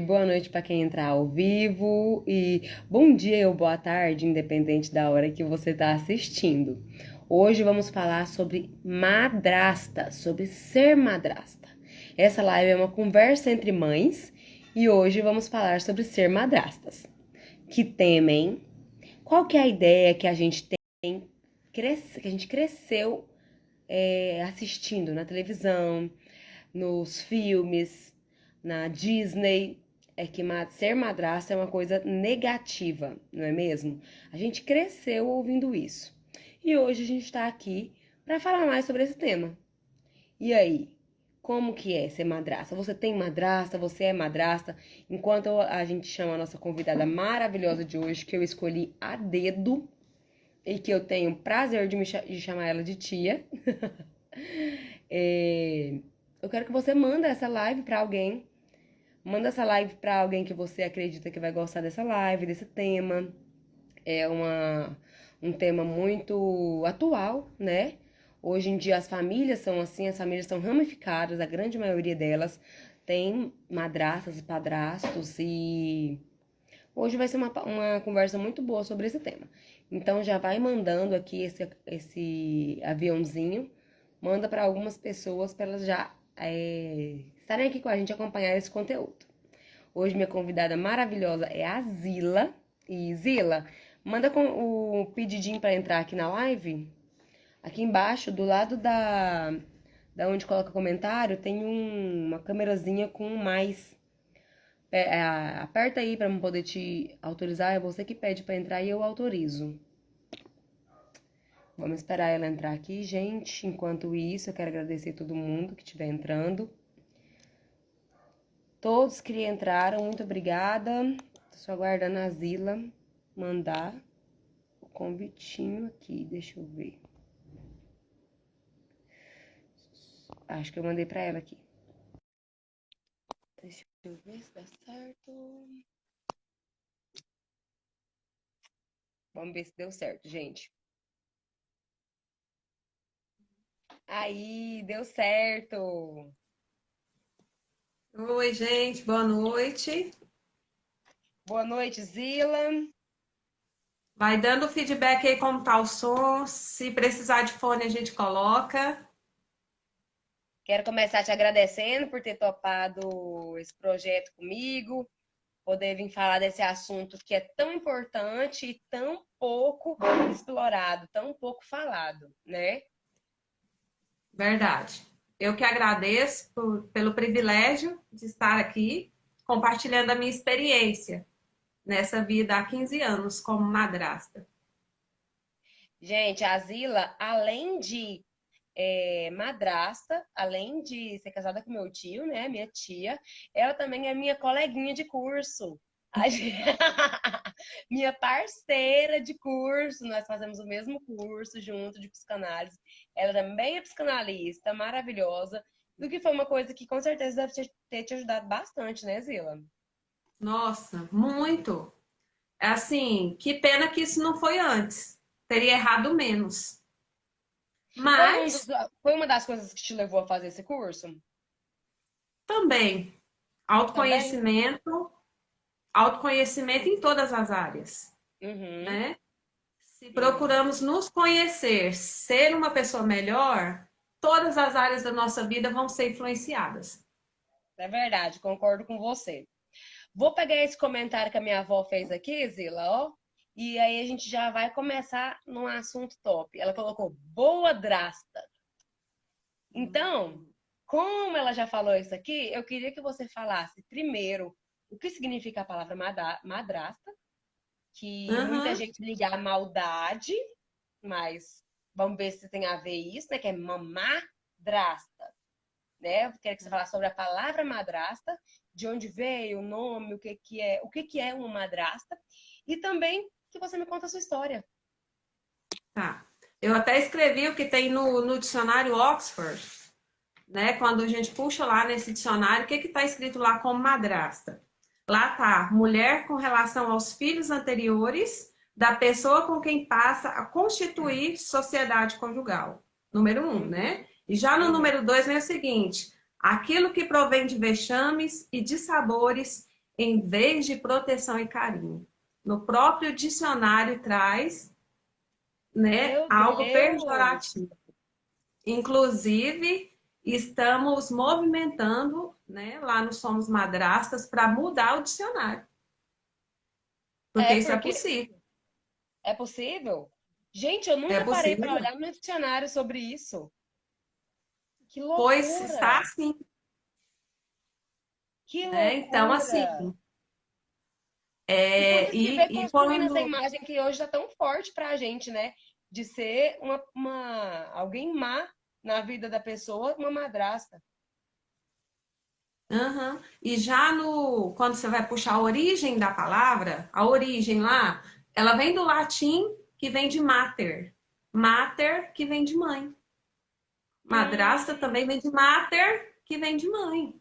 Boa noite para quem entrar ao vivo e bom dia ou boa tarde, independente da hora que você está assistindo. Hoje vamos falar sobre madrasta, sobre ser madrasta. Essa live é uma conversa entre mães e hoje vamos falar sobre ser madrastas. Que temem? Qual que é a ideia que a gente tem, que a gente cresceu assistindo na televisão, nos filmes, na Disney, é que ser madrasta é uma coisa negativa, não é mesmo? A gente cresceu ouvindo isso. E hoje a gente está aqui para falar mais sobre esse tema. E aí? Como que é ser madrasta? Você tem madrasta? Você é madrasta? Enquanto a gente chama a nossa convidada maravilhosa de hoje, que eu escolhi a dedo e que eu tenho prazer de chamar ela de tia. Eu quero que você manda essa live para alguém. Manda essa live para alguém que você acredita que vai gostar dessa live, desse tema. É um tema muito atual, né? Hoje em dia as famílias são assim, as famílias são ramificadas, a grande maioria delas tem madrastas e padrastos e hoje vai ser uma conversa muito boa sobre esse tema. Então já vai mandando aqui esse aviãozinho, manda para algumas pessoas para elas já estarem aqui com a gente acompanhar esse conteúdo. Hoje minha convidada maravilhosa é a Zila. E Zila, manda com o pedidinho para entrar aqui na live. Aqui embaixo, do lado da onde coloca comentário, tem uma câmerazinha com mais. Aperta aí para eu poder te autorizar. É você que pede para entrar e eu autorizo. Vamos esperar ela entrar aqui, gente. Enquanto isso, eu quero agradecer a todo mundo que estiver entrando. Todos que entraram, muito obrigada. Tô só aguardando a Zila mandar o convitinho aqui. Deixa eu ver. Acho que eu mandei pra ela aqui. Deixa eu ver se dá certo. Vamos ver se deu certo, gente. Aí, deu certo. Oi, gente, boa noite. Boa noite, Zila. Vai dando feedback aí como tá o som. Se precisar de fone, a gente coloca. Quero começar te agradecendo por ter topado esse projeto comigo, poder vir falar desse assunto que é tão importante e tão pouco explorado, tão pouco falado, né? Verdade. Eu que agradeço pelo privilégio de estar aqui compartilhando a minha experiência nessa vida há 15 anos como madrasta. Gente, a Zila, além de madrasta, além de ser casada com meu tio, né, minha tia, ela também é minha coleguinha de curso. Minha parceira de curso, nós fazemos o mesmo curso junto de psicanálise. Ela também é psicanalista, maravilhosa, do que foi uma coisa que com certeza deve ter te ajudado bastante, né, Zila? Nossa, muito. Assim, que pena que isso não foi antes. Teria errado menos. Foi, Mas foi uma das coisas que te levou a fazer esse curso? também Também? autoconhecimento, autoconhecimento em todas as áreas, Uhum, né? Se sim. procuramos nos conhecer, ser uma pessoa melhor, todas as áreas da nossa vida vão ser influenciadas. É verdade, concordo com você. Vou pegar esse comentário que a minha avó fez aqui, Zila, ó. E aí a gente já vai começar num assunto top. Ela colocou boa drasta. Então, como ela já falou isso aqui, eu queria que você falasse primeiro o que significa a palavra madrasta, que muita Uhum. gente liga a maldade, mas vamos ver se tem a ver isso, né? Que é mamadrasta, né? Eu quero que você falasse sobre a palavra madrasta, de onde veio o nome, o que que é uma madrasta, e também que você me conta a sua história. Tá. Eu até escrevi o que tem no dicionário Oxford, né? Quando a gente puxa lá nesse dicionário, o que está escrito lá como madrasta? Lá tá, mulher com relação aos filhos anteriores da pessoa com quem passa a constituir sociedade conjugal. Número um, Uhum, né? E já no uhum. número dois vem o seguinte: aquilo que provém de vexames e de sabores, em vez de proteção e carinho. No próprio dicionário traz, né, Meu algo Deus! pejorativo. Inclusive, estamos movimentando, né, lá no Somos Madrastas para mudar o dicionário, porque É isso é porque possível. é possível? Gente, eu É nunca parei para possível, olhar no dicionário sobre isso. Que pois está loucura! assim, Que né? Então, assim, loucura! E por é, isso que vai e construindo essa quando. imagem que hoje está tão forte para a gente, né? De ser alguém má na vida da pessoa, uma madrasta. Aham. E já no, quando você vai puxar a origem da palavra, a origem lá, ela vem do latim, que vem de mater. Mater, que vem de mãe. Madrasta Hum, também vem de mater, que vem de mãe.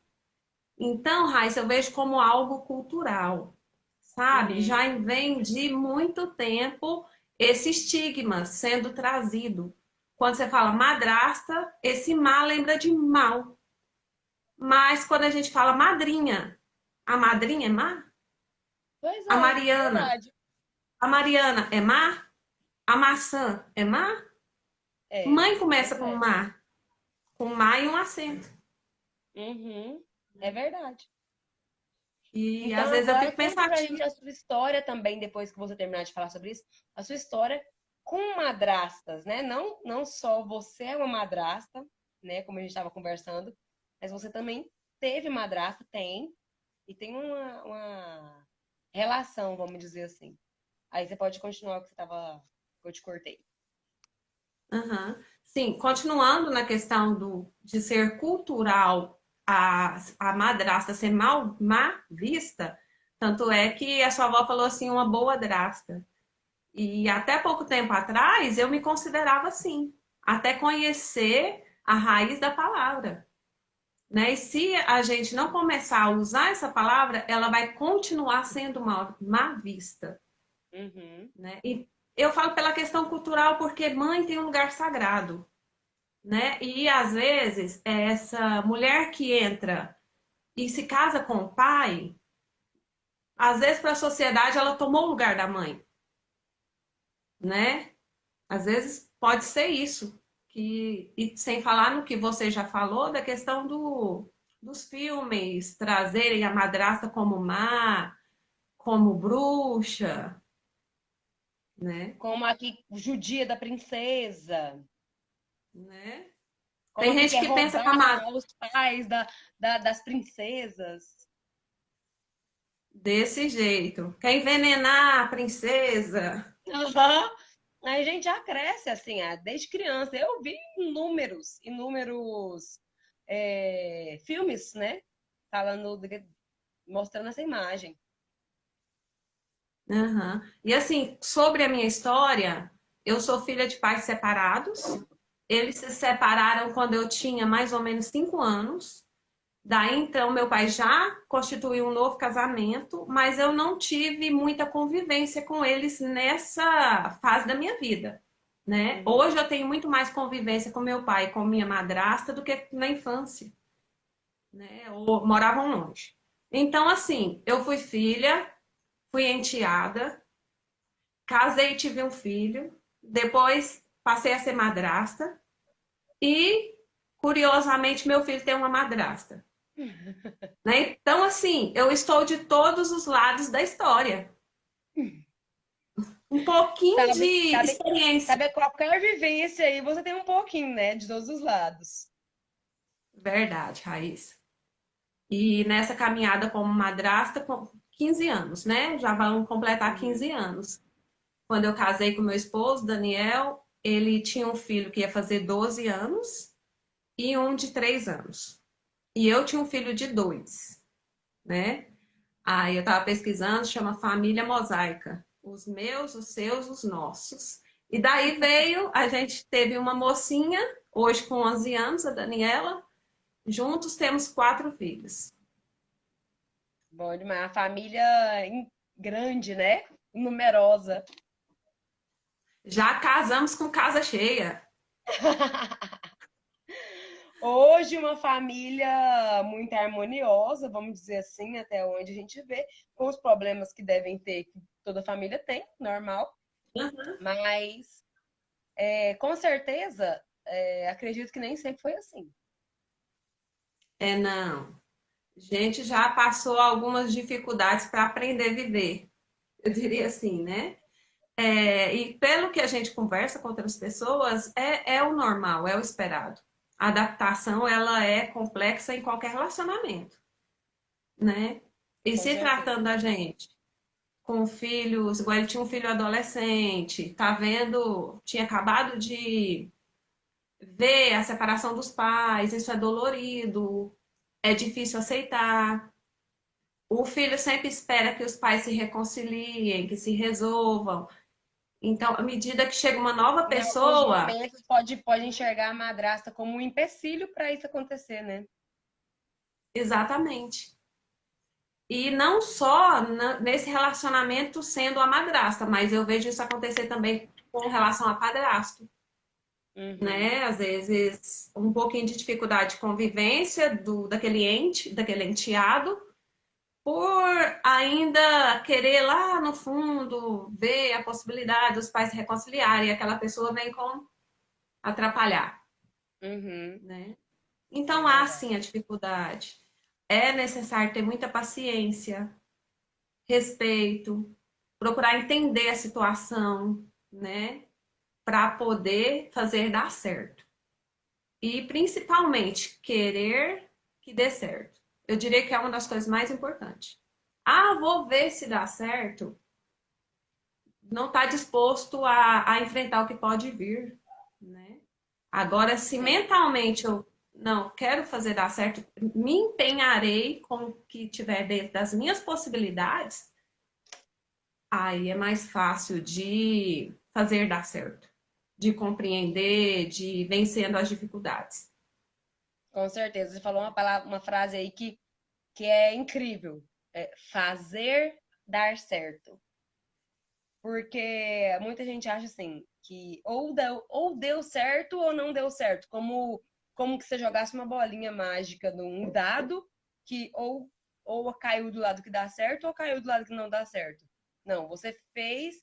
Então, Raíssa, eu vejo como algo cultural, sabe? uhum. Já vem de muito tempo esse estigma sendo trazido. Quando você fala madrasta, esse má lembra de mal. Mas quando a gente fala madrinha, a madrinha é má? Pois A é, Mariana, verdade. a Mariana é má? A maçã é má? É, Mãe começa verdade. com má e um acento. Uhum, é verdade. E Então, às vezes eu agora fico conta pra pensativa. gente a sua história também, depois que você terminar de falar sobre isso, a sua história com madrastas, né? Não só você é uma madrasta, né? Como a gente estava conversando, mas você também teve madrasta, tem, e tem uma relação, vamos dizer assim. Aí você pode continuar o que você tava, que eu te cortei. Uhum. Sim, continuando na questão de ser cultural a madrasta ser mal, má vista, tanto é que a sua avó falou assim, uma boa drasta. E até pouco tempo atrás eu me considerava assim, até conhecer a raiz da palavra. Né? E se a gente não começar a usar essa palavra, ela vai continuar sendo má vista. Uhum. Né? E eu falo pela questão cultural porque mãe tem um lugar sagrado. Né? E às vezes essa mulher que entra e se casa com o pai, às vezes para a sociedade ela tomou o lugar da mãe. Né? Às vezes pode ser isso. E sem falar no que você já falou da questão dos filmes trazerem a madrasta como má, como bruxa, né? Como aqui, judia da princesa, Né? como Tem que gente quer que pensa roubar com os pais das princesas. desse jeito, quer envenenar a princesa. Aham. A gente já cresce assim, desde criança. Eu vi inúmeros filmes, né? Falando, mostrando essa imagem. Uhum. E assim, sobre a minha história, eu sou filha de pais separados. Eles se separaram quando eu tinha mais ou menos 5 anos. Daí então meu pai já constituiu um novo casamento, mas eu não tive muita convivência com eles nessa fase da minha vida, né? Uhum. Hoje eu tenho muito mais convivência com meu pai e com minha madrasta do que na infância, né? Ou moravam longe. Então assim, eu fui filha, fui enteada, casei e tive um filho, depois passei a ser madrasta e curiosamente meu filho tem uma madrasta. Né? Então, assim, eu estou de todos os lados da história. Um pouquinho Sabe, de sabe, experiência. sabe qualquer vivência aí, você tem um pouquinho, né? De todos os lados. Verdade, Raíssa. E nessa caminhada como madrasta, com 15 anos, né? Já vão completar Uhum. 15 anos. Quando eu casei com meu esposo, Daniel, ele tinha um filho que ia fazer 12 anos e um de 3 anos. E eu tinha um filho de 2, né? Aí eu estava pesquisando, chama Família Mosaica. Os meus, os seus, os nossos. E daí veio, a gente teve uma mocinha, hoje com 11 anos, a Daniela. Juntos temos 4 filhos. Bom demais. A família grande, né? Numerosa. Já casamos com casa cheia. Hoje, uma família muito harmoniosa, vamos dizer assim, até onde a gente vê, com os problemas que devem ter, que toda família tem, normal, mas com certeza, acredito que nem sempre foi assim. É, não. A gente já passou algumas dificuldades para aprender a viver, eu diria assim, né? E pelo que a gente conversa com outras pessoas, é o normal, é o esperado. A adaptação, ela é complexa em qualquer relacionamento, né? E Com se tratando certeza. da gente com filhos, igual ele tinha um filho adolescente, tá vendo, tinha acabado de ver a separação dos pais, isso é dolorido, é difícil aceitar. O filho sempre espera que os pais se reconciliem, que se resolvam. Então, à medida que chega uma nova Em alguns pessoa, momentos pode enxergar a madrasta como um empecilho para isso acontecer, né? exatamente. E não só nesse relacionamento sendo a madrasta, mas eu vejo isso acontecer também com relação a padrasto, Uhum. né? Às vezes um pouquinho de dificuldade de convivência daquele ente, daquele enteado, por ainda querer lá no fundo ver a possibilidade dos pais se reconciliarem, e aquela pessoa vem com atrapalhar, Uhum. né? É Então há verdade. sim a dificuldade. É necessário ter muita paciência, respeito, procurar entender a situação, né? Para poder fazer dar certo. E principalmente querer que dê certo. Eu diria que é uma das coisas mais importantes. Ah, vou ver se dá certo. Não está disposto a enfrentar o que pode vir, né? Agora, se Sim. mentalmente eu não quero fazer dar certo, me empenharei com o que tiver dentro das minhas possibilidades, aí é mais fácil de fazer dar certo, de compreender, de vencendo as dificuldades. Com certeza. Você falou uma palavra, uma frase aí que é incrível. É fazer dar certo. Porque muita gente acha assim, que ou deu certo ou não deu certo. Como que você jogasse uma bolinha mágica num dado que ou caiu do lado que dá certo ou caiu do lado que não dá certo. Não, você fez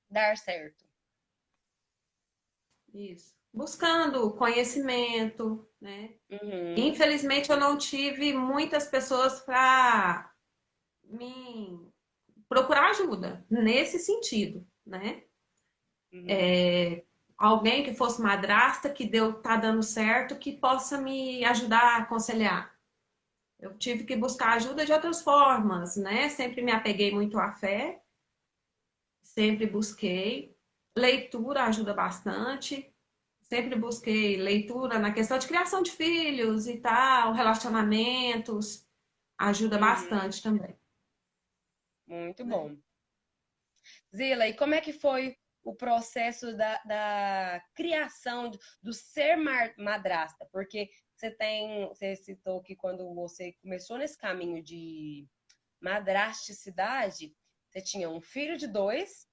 dar certo. Isso. Buscando conhecimento, né? Uhum, Infelizmente, eu não tive muitas pessoas para me procurar ajuda nesse sentido, né? uhum, Alguém que fosse madrasta, que tá dando certo, que possa me ajudar a aconselhar. Eu tive que buscar ajuda de outras formas, né? Sempre me apeguei muito à fé, sempre busquei. Leitura ajuda bastante. Sempre busquei leitura na questão de criação de filhos e tal, relacionamentos, ajuda uhum. bastante também, Muito né? bom. Zila, e como é que foi o processo da criação, do ser madrasta? Porque você citou que quando você começou nesse caminho de madrasticidade, você tinha um filho de 2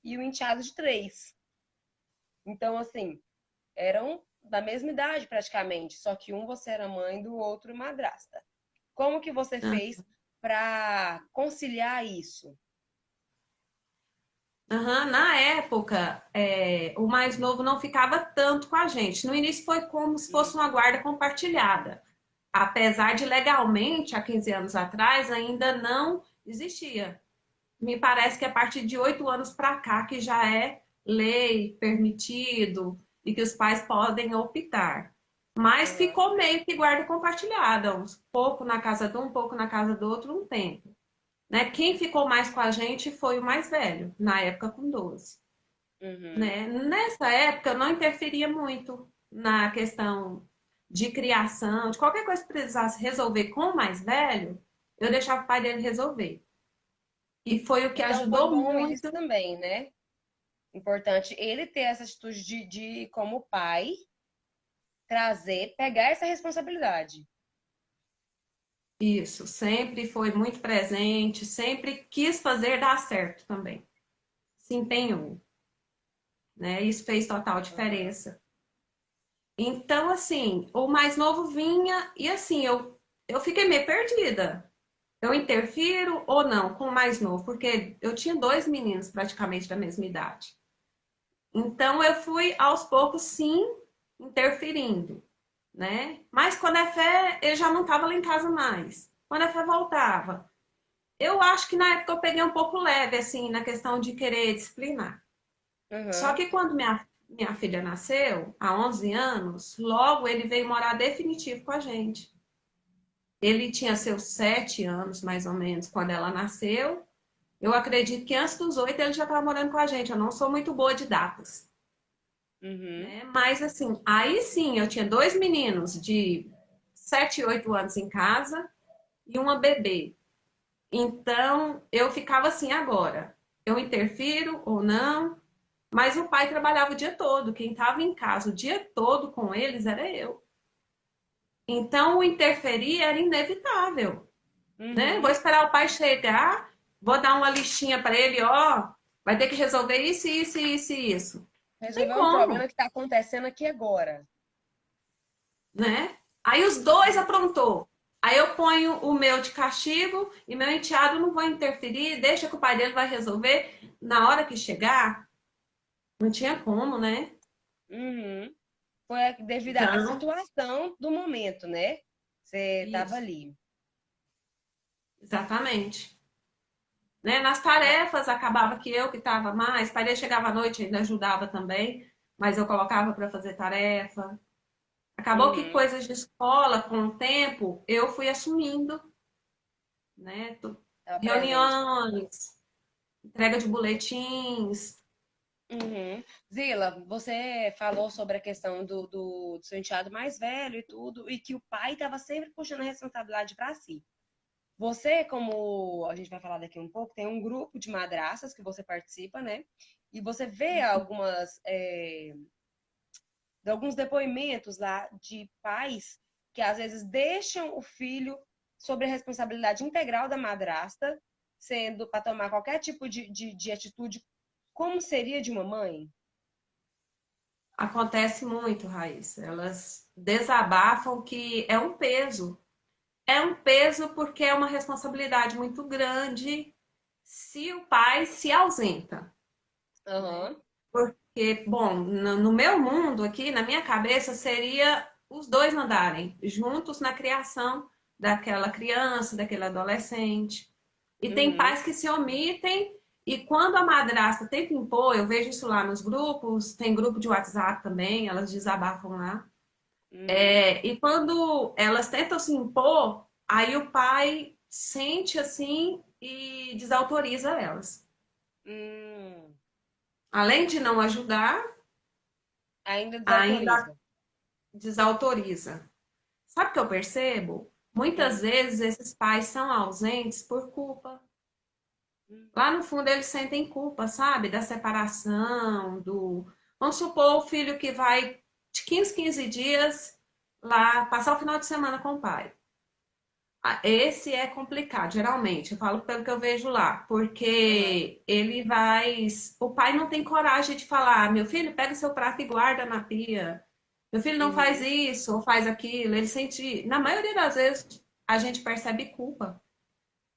e um enteado de 3. Então, assim, eram da mesma idade praticamente, só que um você era mãe do outro madrasta. Como que você fez para conciliar isso? Aham, na época, o mais novo não ficava tanto com a gente. No início foi como se fosse uma guarda compartilhada. Apesar de legalmente, há 15 anos atrás, ainda não existia. Me parece que a partir de 8 anos para cá que já é lei, permitido, e que os pais podem optar. Mas Uhum. ficou meio que guarda compartilhada, um pouco na casa de um pouco na casa do outro, um tempo. Né? Quem ficou mais com a gente foi o mais velho, na época com 12. Uhum. Né? Nessa época eu não interferia muito na questão de criação, de qualquer coisa que precisasse resolver com o mais velho, eu deixava o pai dele resolver. E foi o que Então foi ajudou bom isso muito. também, né? Importante ele ter essa atitude como pai, trazer, pegar essa responsabilidade. Isso, sempre foi muito presente, sempre quis fazer dar certo também. Se empenhou, né? Isso fez total Uhum. diferença. Então, assim, o mais novo vinha e assim, eu fiquei meio perdida. Eu interfiro ou não com o mais novo? Porque eu tinha dois meninos praticamente da mesma idade. Então, eu fui aos poucos, sim, interferindo, né? Mas quando é fé, ele já não estava lá em casa mais. Quando a fé voltava, eu acho que na época eu peguei um pouco leve, assim, na questão de querer disciplinar. Só Aham. que quando minha filha nasceu, há 11 anos, logo ele veio morar definitivo com a gente. Ele tinha seus 7 anos, mais ou menos, quando ela nasceu. Eu acredito que antes dos 8 ele já estava morando com a gente. Eu não sou muito boa de datas, Uhum. né? Mas assim, aí sim, eu tinha dois meninos de 7 e 8 anos em casa e uma bebê. Então, eu ficava assim agora. Eu interfiro ou não? Mas o pai trabalhava o dia todo. Quem estava em casa o dia todo com eles era eu. Então, o interferir era inevitável, né? Vou Uhum. esperar o pai chegar, vou dar uma listinha para ele, ó, vai ter que resolver isso, isso, isso e isso. Tem Resolver um como, problema que está acontecendo aqui agora. né? Aí os dois aprontou. Aí eu ponho o meu de castigo e meu enteado não vai interferir, deixa que o pai dele vai resolver. Na hora que chegar, não tinha como, né? Uhum. Foi devido à Então, situação do momento, né? Você estava isso, ali. exatamente. Né? Nas Ah, tarefas, acabava que eu que estava mais, pai dele chegava à noite, ainda ajudava também, mas eu colocava para fazer tarefa. Acabou que uhum. coisas de escola, com o tempo, eu fui assumindo, né? Estava presente. Reuniões, entrega de boletins. Uhum. Zila, você falou sobre a questão do seu enteado mais velho e tudo, e que o pai estava sempre puxando a responsabilidade para si. Você, como a gente vai falar daqui um pouco, tem um grupo de madraças que você participa, né? E você vê alguns depoimentos lá de pais que às vezes deixam o filho sobre a responsabilidade integral da madrasta, sendo para tomar qualquer tipo de atitude, como seria de uma mãe? Acontece muito, Raíssa. Elas desabafam que é um peso. É um peso porque é uma responsabilidade muito grande se o pai se ausenta, né? Aham. Porque, bom, no meu mundo aqui, na minha cabeça, seria os dois andarem juntos na criação daquela criança, daquele adolescente. E tem Uhum. pais que se omitem, e quando a madrasta tenta impor, eu vejo isso lá nos grupos, tem grupo de WhatsApp também, elas desabafam lá. Uhum. E quando elas tentam se impor, aí o pai sente assim e desautoriza elas. Hum. Além de não ajudar, Ainda ainda desautoriza. desautoriza. Sabe o que eu percebo? Muitas Hum. vezes esses pais são ausentes por culpa. Lá no fundo eles sentem culpa, sabe? Da separação, do. Vamos supor o filho que vai de 15 dias lá passar o final de semana com o pai. Esse é complicado, geralmente. Eu falo pelo que eu vejo lá, Aham. porque ele vai. O pai não tem coragem de falar: meu filho, pega seu prato e guarda na pia. Meu filho não faz Uhum. isso ou faz aquilo. Ele sente. Na maioria das vezes, a gente percebe culpa.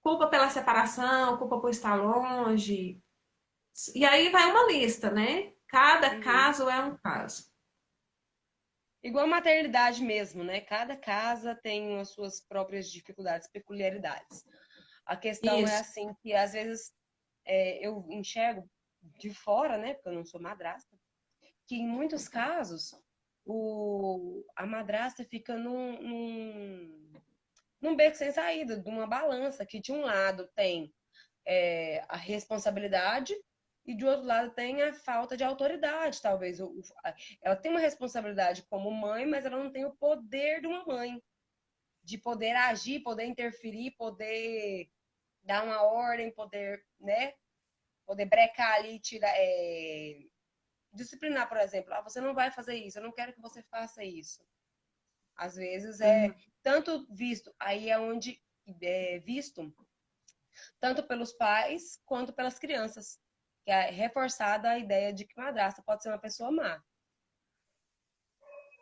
Culpa pela separação, culpa por estar longe. E aí vai uma lista, né? Cada Uhum. caso é um caso. Igual maternidade mesmo, né? Cada casa tem as suas próprias dificuldades, peculiaridades. A questão é Isso. assim que às vezes eu enxergo de fora, né? Porque eu não sou madrasta, que em muitos casos a madrasta fica num beco sem saída, de uma balança, que de um lado tem a responsabilidade e de outro lado tem a falta de autoridade, talvez. Ela tem uma responsabilidade como mãe, mas ela não tem o poder de uma mãe, de poder agir, poder interferir, poder dar uma ordem, poder, né? Poder brecar ali, tirar, disciplinar, por exemplo. Ah, você não vai fazer isso, eu não quero que você faça isso. Às vezes é Uhum. tanto visto, aí é onde é visto tanto pelos pais quanto pelas crianças, que é reforçada a ideia de que madrasta pode ser uma pessoa má.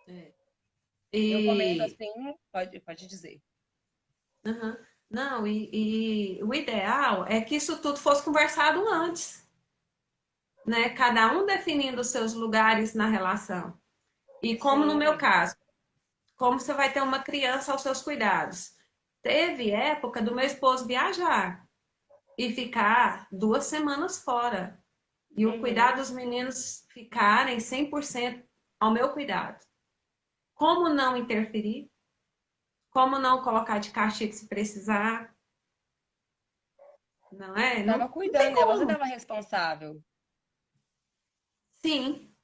É. Eu comento E, assim, pode dizer. aham. Não, e o ideal é que isso tudo fosse conversado antes, né? Cada um definindo os seus lugares na relação. E como no meu Sim. caso, como você vai ter uma criança aos seus cuidados? Teve época do meu esposo viajar e ficar 2 semanas fora. E o cuidado Uhum. dos meninos ficarem 100% ao meu cuidado. Como não interferir? Como não colocar de castigo se precisar? Não é? Não, Tava não tem cuidando, né? Você como. tava responsável. Sim,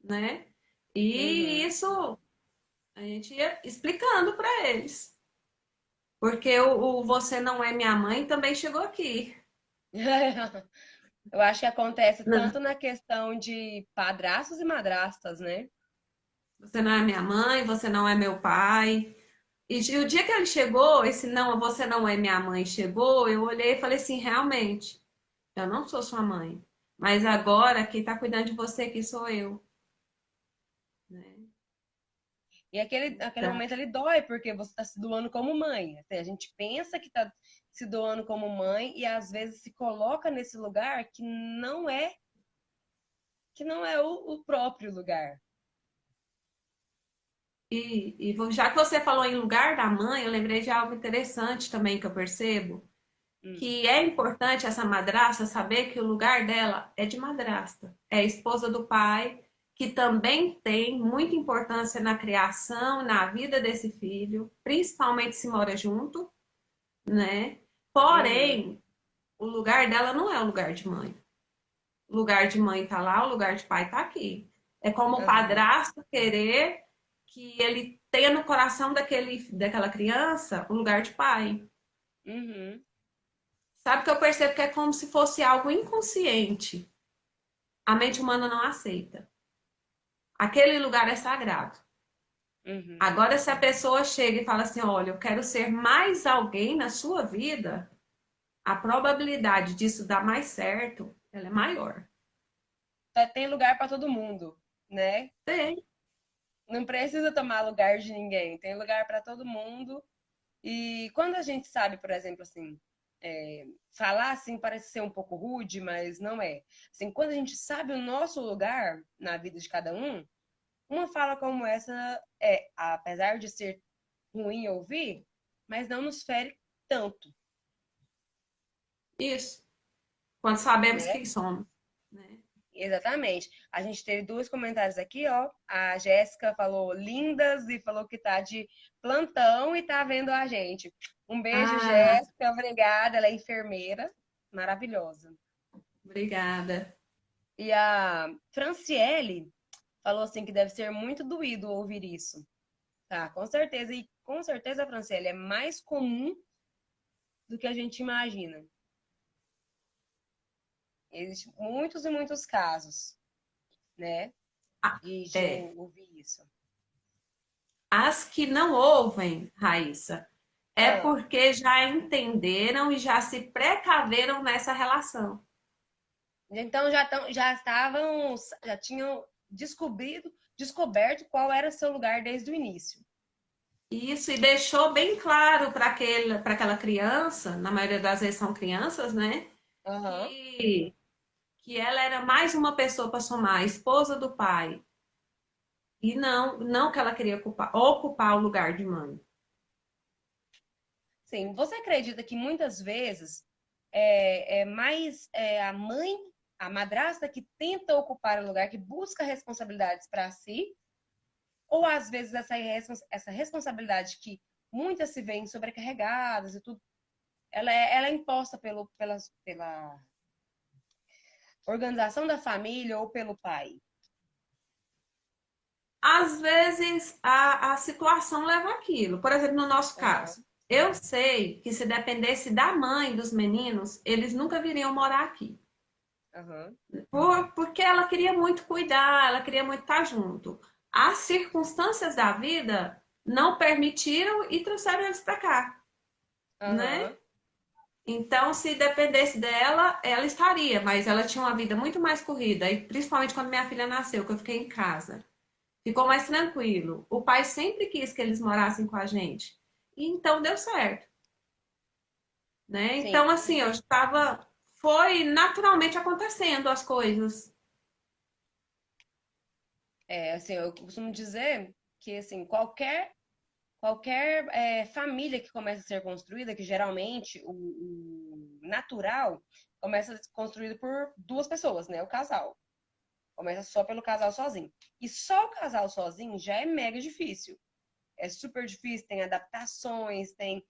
né? E Uhum. isso a gente ia explicando para eles. Porque o você não é minha mãe também chegou aqui. Eu acho que acontece Não, tanto na questão de padrastos e madrastas, né? você não é minha mãe, você não é meu pai. E o dia que ele chegou, esse não, você não é minha mãe chegou, eu olhei e falei assim, realmente, eu não sou sua mãe. Mas agora quem tá cuidando de você aqui sou eu, né? E aquele Então, momento ele dói, porque você está se doando como mãe. Assim, a gente pensa que está se doando como mãe e às vezes se coloca nesse lugar que não é o próprio lugar. já que você falou em lugar da mãe, eu lembrei de algo interessante também que eu percebo, Hum. que é importante essa madrasta saber que o lugar dela é de madrasta, é esposa do pai, que também tem muita importância na criação, na vida desse filho, principalmente se mora junto, né? Uhum. Porém, o lugar dela não é o lugar de mãe. O lugar de mãe tá lá, o lugar de pai tá aqui. É como o Aham. padrasto querer que ele tenha no coração daquela criança o lugar de pai. Uhum. Sabe que eu percebo que é como se fosse algo inconsciente. A mente humana não aceita. Aquele lugar é sagrado. Uhum. Agora, se a pessoa chega e fala assim: olha, eu quero ser mais alguém na sua vida, a probabilidade disso dar mais certo, ela é maior. Tem lugar para todo mundo, né? Tem. Não precisa tomar lugar de ninguém. Tem lugar para todo mundo. E quando a gente sabe, por exemplo, assim, falar assim parece ser um pouco rude, mas não é. Assim, quando a gente sabe o nosso lugar na vida de cada um, uma fala como essa apesar de ser ruim ouvir, mas não nos fere tanto, Isso. Quando sabemos né? quem somos. Né? Exatamente. A gente teve dois comentários aqui, ó. A Jéssica falou lindas e falou que tá de plantão e tá vendo a gente. Um beijo, Ah, Jéssica. Obrigada. Ela é enfermeira. Maravilhosa. obrigada. E a Franciele falou assim que deve ser muito doído ouvir isso. Tá, com certeza. E com certeza, Franciele, é mais comum do que a gente imagina. Existem muitos e muitos casos, né? Ah, De é. ouvir isso. As que não ouvem, Raíssa, é Ah. porque já entenderam e já se precaveram nessa relação. Então já tinham descoberto qual era seu lugar desde o início. Isso, e deixou bem claro para aquela criança, na maioria das vezes são crianças, né? Aham. Que, que ela era mais uma pessoa para somar, a esposa do pai. E não que ela queria ocupar o lugar de mãe. Sim. Você acredita que muitas vezes é mais a mãe, a madrasta que tenta ocupar o lugar, que busca responsabilidades para si, ou às vezes essa responsabilidade que muitas se veem sobrecarregadas e tudo, ela é imposta pela organização da família ou pelo pai? Às vezes a situação leva aquilo. Por exemplo, no nosso Aham. caso, eu sei que se dependesse da mãe dos meninos, eles nunca viriam morar aqui. Aham. Porque ela queria muito cuidar, ela queria muito estar junto. As circunstâncias da vida não permitiram e trouxeram eles para cá, né? Aham. Então, se dependesse dela, ela estaria, mas ela tinha uma vida muito mais corrida, e principalmente quando minha filha nasceu, que eu fiquei em casa. ficou mais tranquilo. O pai sempre quis que eles morassem com a gente. E então deu certo, né? Sim. Então, assim, eu estava. Foi naturalmente acontecendo as coisas. É, assim, eu costumo dizer que, assim, qualquer família que começa a ser construída, que geralmente o natural começa a ser construído por duas pessoas, né? O casal. Começa só pelo casal sozinho. E só o casal sozinho já é mega difícil. É super difícil, tem adaptações, tem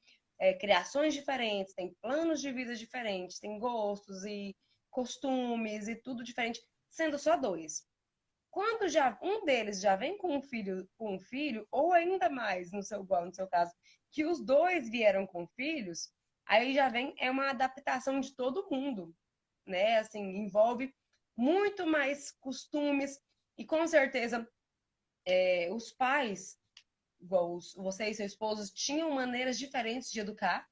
criações diferentes, tem planos de vida diferentes, tem gostos e costumes e tudo diferente, sendo só dois. Quando já um deles já vem com um filho, ou ainda mais no seu igual no seu caso, que os dois vieram com filhos, aí já vem uma adaptação de todo mundo, né? Assim, envolve muito mais costumes e com certeza os pais, igual você e seu esposo, tinham maneiras diferentes de educar,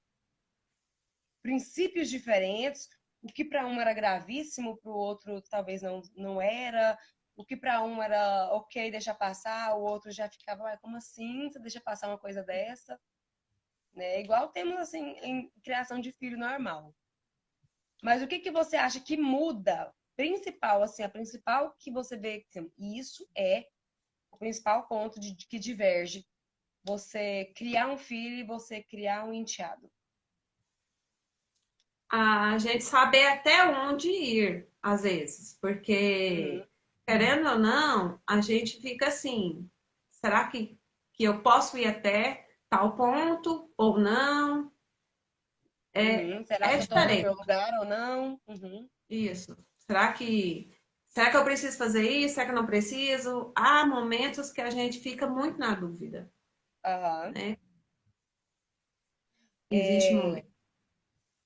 princípios diferentes. O que para um era gravíssimo, para o outro talvez não era. O que para um era ok, deixa passar, o outro já ficava, ué, como assim? Você deixa passar uma coisa dessa? Né? Igual temos assim em criação de filho normal. Mas o que que você acha que muda? Principal, assim, a principal que você vê, assim, e isso é o principal ponto de que diverge você criar um filho e você criar um enteado. A gente saber até onde ir, às vezes, Uhum, porque, querendo ou não, a gente fica assim: será que eu posso ir até tal ponto ou não? É, uhum. Será é que eu estou no meu diferente lugar ou não? Uhum, isso. Será que eu preciso fazer isso? Será que eu não preciso? Há momentos que a gente fica muito na dúvida, aham. né? Existe É, momento.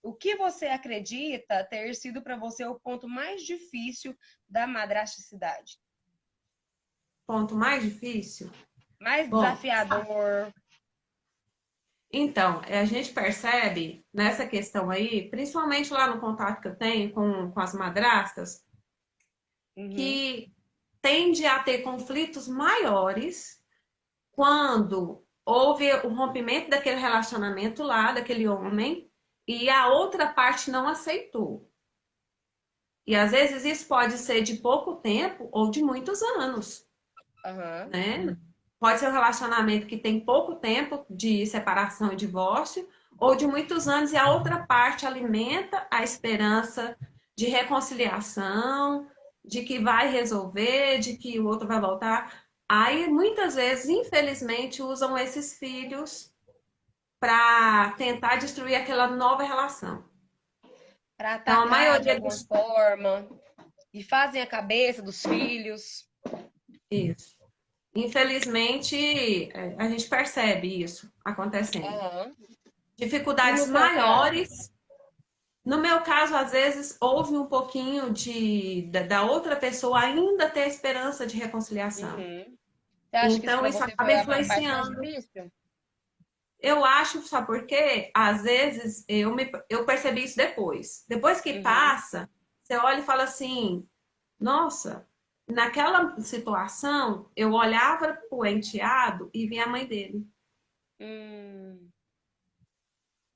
o que você acredita ter sido para você o ponto mais difícil da madrasticidade? Ponto mais difícil? Mais Bom, desafiador? então, a gente percebe nessa questão aí, principalmente lá no contato que eu tenho com as madrastas, Uhum, que tende a ter conflitos maiores quando houve o rompimento daquele relacionamento lá, daquele homem, e a outra parte não aceitou. E às vezes isso pode ser de pouco tempo ou de muitos anos, aham. né? Pode ser um relacionamento que tem pouco tempo de separação e divórcio, ou de muitos anos, e a outra parte alimenta a esperança de reconciliação, de que vai resolver, de que o outro vai voltar. Aí, muitas vezes, infelizmente, usam esses filhos para tentar destruir aquela nova relação. Para Então, a atacar de maioria alguma dos. forma e fazem a cabeça dos filhos. Isso. Infelizmente, a gente percebe isso acontecendo. Aham. E no Dificuldades seu caso? maiores. No meu caso, às vezes, houve um pouquinho da outra pessoa ainda ter esperança de reconciliação. Uhum. Você acha que isso Então, para isso você acaba foi a parte mais influenciando. difícil? Eu acho, sabe por quê? Às vezes, eu percebi isso depois. Depois que Uhum. passa, você olha e fala assim: nossa, naquela situação, eu olhava para o enteado e via a mãe dele. Hum,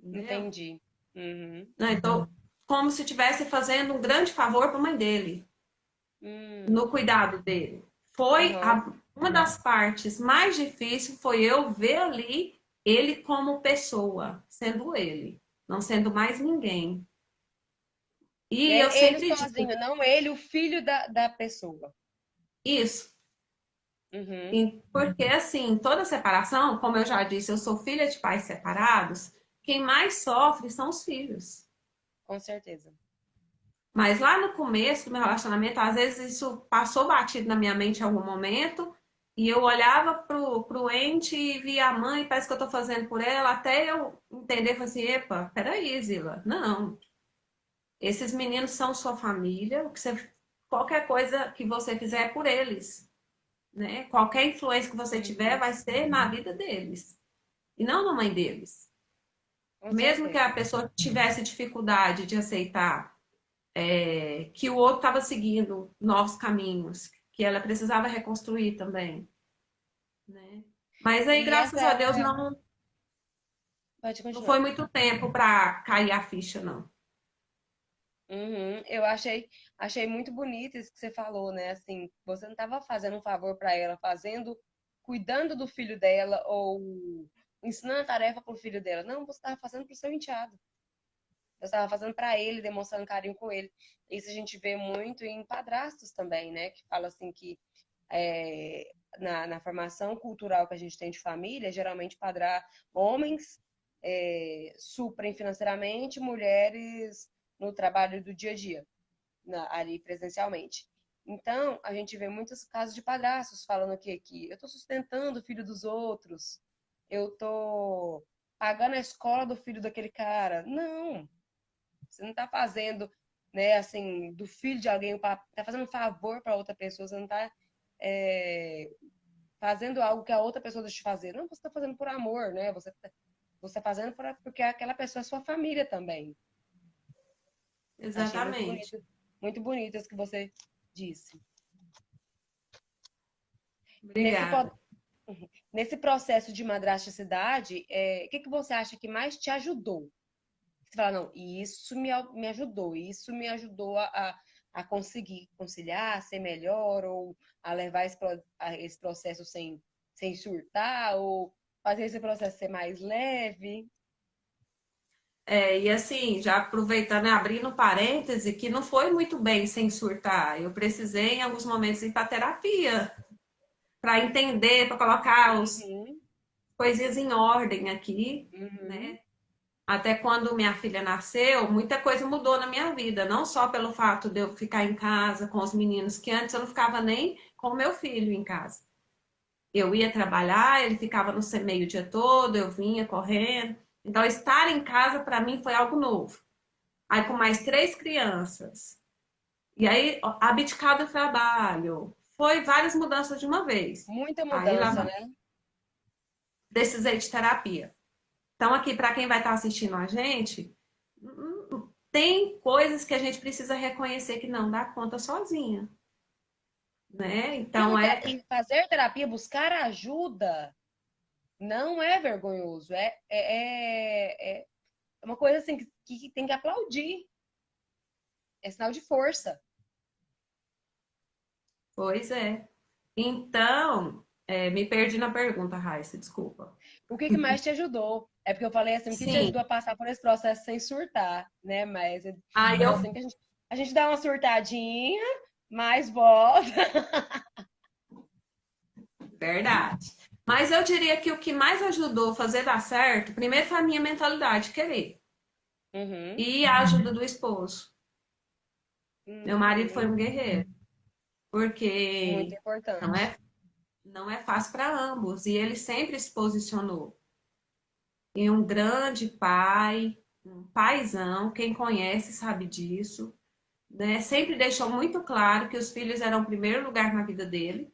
Entendeu? entendi. Uhum. Né? Então, como se estivesse fazendo um grande favor para a mãe dele, Hum, no cuidado dele. aham. Uma das partes mais difíceis foi eu ver ali ele como pessoa, sendo ele, não sendo mais ninguém. E eu Ele sempre digo sozinho, não ele, o filho da pessoa. isso, Uhum, porque assim, toda separação, como eu já disse, eu sou filha de pais separados, quem mais sofre são os filhos. com certeza. Mas lá no começo do meu relacionamento, às vezes isso passou batido na minha mente em algum momento, e eu olhava pro ente e via a mãe, parece que eu tô fazendo por ela, até eu entender, falei assim, epa, peraí, Zila, não, esses meninos são sua família, qualquer coisa que você fizer é por eles, né? Qualquer influência que você tiver Uhum, vai ser na vida deles, e não na mãe deles. com Mesmo que a certeza. pessoa tivesse dificuldade de aceitar que o outro estava seguindo novos caminhos, que ela precisava reconstruir também. né? Mas aí, E graças a Deus, essa. não, Pode não foi continuar. muito tempo para cair a ficha, não. Uhum. Eu achei muito bonito isso que você falou, né? Assim, você não estava fazendo um favor para ela, cuidando do filho dela ou ensinando a tarefa para o filho dela. Não, você estava fazendo para o seu enteado. Você estava fazendo para ele, demonstrando carinho com ele. Isso a gente vê muito em padrastos também, né? Que fala assim que na formação cultural que a gente tem de família, geralmente homens suprem financeiramente, mulheres no trabalho do dia a dia, ali presencialmente. Então, a gente vê muitos casos de padrastos falando que eu estou sustentando o filho dos outros, eu estou pagando a escola do filho daquele cara. Não, você não está fazendo, né, assim, do filho de alguém, está fazendo um favor para outra pessoa, você não está fazendo algo que a outra pessoa deixa de fazer. Não, você está fazendo por amor, né? Você tá fazendo porque aquela pessoa é sua família também. Achei Exatamente. muito bonito isso que você disse. Nesse, Obrigada. nesse processo de madrasticidade, o que você acha que mais te ajudou? Você fala, não, isso me ajudou, isso me ajudou a conseguir conciliar, ser melhor, ou a levar esse processo sem surtar, ou fazer esse processo ser mais leve. E assim, já aproveitando, né, abrindo parêntese, que não foi muito bem sem surtar. Eu precisei, em alguns momentos, ir para terapia, para entender, para colocar as Uhum, coisinhas em ordem aqui, uhum. né? Até quando minha filha nasceu, muita coisa mudou na minha vida, não só pelo fato de eu ficar em casa com os meninos, que antes eu não ficava nem com o meu filho em casa. Eu ia trabalhar, ele ficava no meio o dia todo, eu vinha correndo. Então, estar em casa para mim foi algo novo. Aí, com mais três crianças, e aí abdicar do trabalho, foi várias mudanças de uma vez. Muita Aí, mudança, lá, né? precisei de terapia. Então, aqui, para quem vai estar assistindo a gente, tem coisas que a gente precisa reconhecer que não dá conta sozinha, né? Então, E fazer terapia, buscar ajuda, não é vergonhoso. É uma coisa assim que tem que aplaudir. É sinal de força. pois é. Então, me perdi na pergunta, Raíssa, desculpa. O que mais te ajudou? É porque eu falei assim, o que te Sim, ajudou a passar por esse processo sem surtar, né? Mas aí é eu, assim que a gente dá uma surtadinha, mas volta. verdade. Mas eu diria que o que mais ajudou a fazer dar certo, primeiro foi a minha mentalidade, querer. Uhum. E a ajuda do esposo. Meu marido foi Muito, um guerreiro, muito porque não importante. é, não é fácil para ambos. E ele sempre se posicionou. E um grande pai, um paizão, quem conhece sabe disso, né? Sempre deixou muito claro que os filhos eram o primeiro lugar na vida dele.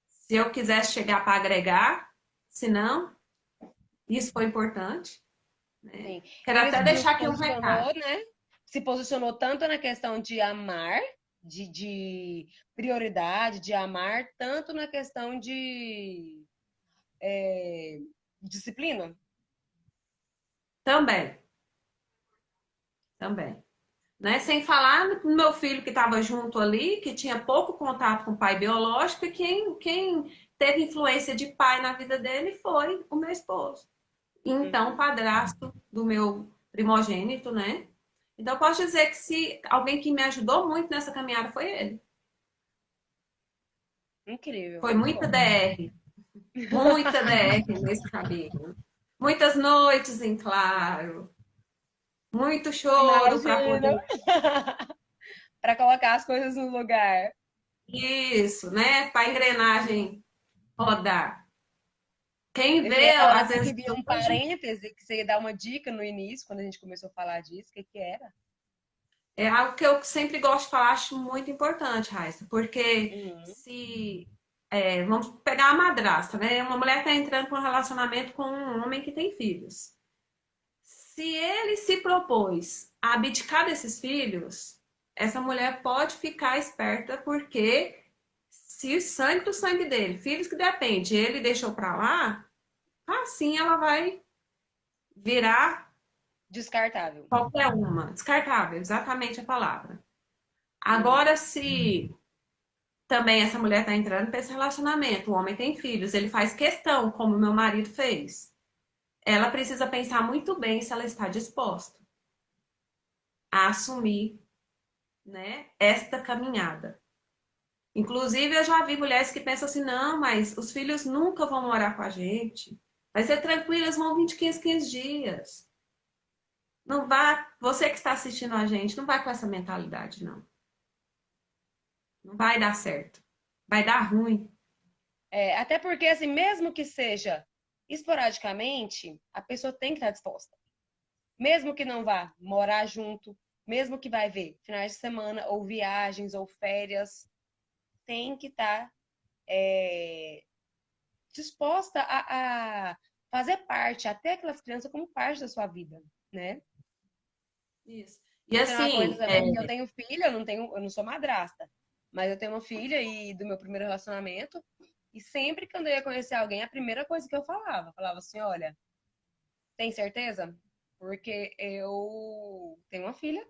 Se eu quisesse chegar para agregar, se não, isso foi importante, né? Sim. Quero Ele até se deixar aqui um recado. posicionou, né? Se posicionou tanto na questão de amar, de prioridade, de amar, tanto na questão de disciplina. Também, também. Né? Sem falar no meu filho que estava junto ali, que tinha pouco contato com o pai biológico, e quem teve influência de pai na vida dele foi o meu esposo. Então, Uhum. padrasto do meu primogênito, né? Então, eu posso dizer que se alguém que me ajudou muito nessa caminhada foi ele. Incrível, Foi muito bom. muita DR nesse caminho. Muitas noites em claro, muito choro para Imagina. poder Para colocar as coisas no lugar. isso, né? Para a engrenagem rodar. Quem Eu vê, ia falar às assim que vezes, vi um hoje, parêntese, que você ia dar uma dica no início, quando a gente começou a falar disso, o que que era? é algo que eu sempre gosto de falar, acho muito importante, Raíssa, porque Uhum. se. Vamos pegar a madrasta, né? Uma mulher está entrando com um relacionamento com um homem que tem filhos. Se ele se propôs a abdicar desses filhos, essa mulher pode ficar esperta, porque se sangue do sangue dele, filhos que depende, ele deixou pra lá, assim ela vai virar Descartável. qualquer uma. Descartável, exatamente a palavra. Uhum. Agora, se também essa mulher está entrando para esse relacionamento, o homem tem filhos, ele faz questão, como meu marido fez. Ela precisa pensar muito bem se ela está disposta a assumir, né, esta caminhada. Inclusive, eu já vi mulheres que pensam assim: não, mas os filhos nunca vão morar com a gente. Vai ser tranquilo, eles vão vir de 15 dias. Não vá, você que está assistindo a gente, não vai com essa mentalidade, não. Não vai dar certo. Vai dar ruim. Até porque, assim, mesmo que seja esporadicamente, a pessoa tem que estar disposta. Mesmo que não vá morar junto, mesmo que vai ver finais de semana, ou viagens, ou férias, tem que estar disposta a fazer parte, até aquelas crianças como parte da sua vida, né? Isso. E Porque tem uma coisa assim, também que eu tenho filha, eu não sou madrasta, mas eu tenho uma filha e do meu primeiro relacionamento, e sempre que eu ia conhecer alguém, a primeira coisa que eu falava assim, olha, tem certeza? Porque eu tenho uma filha,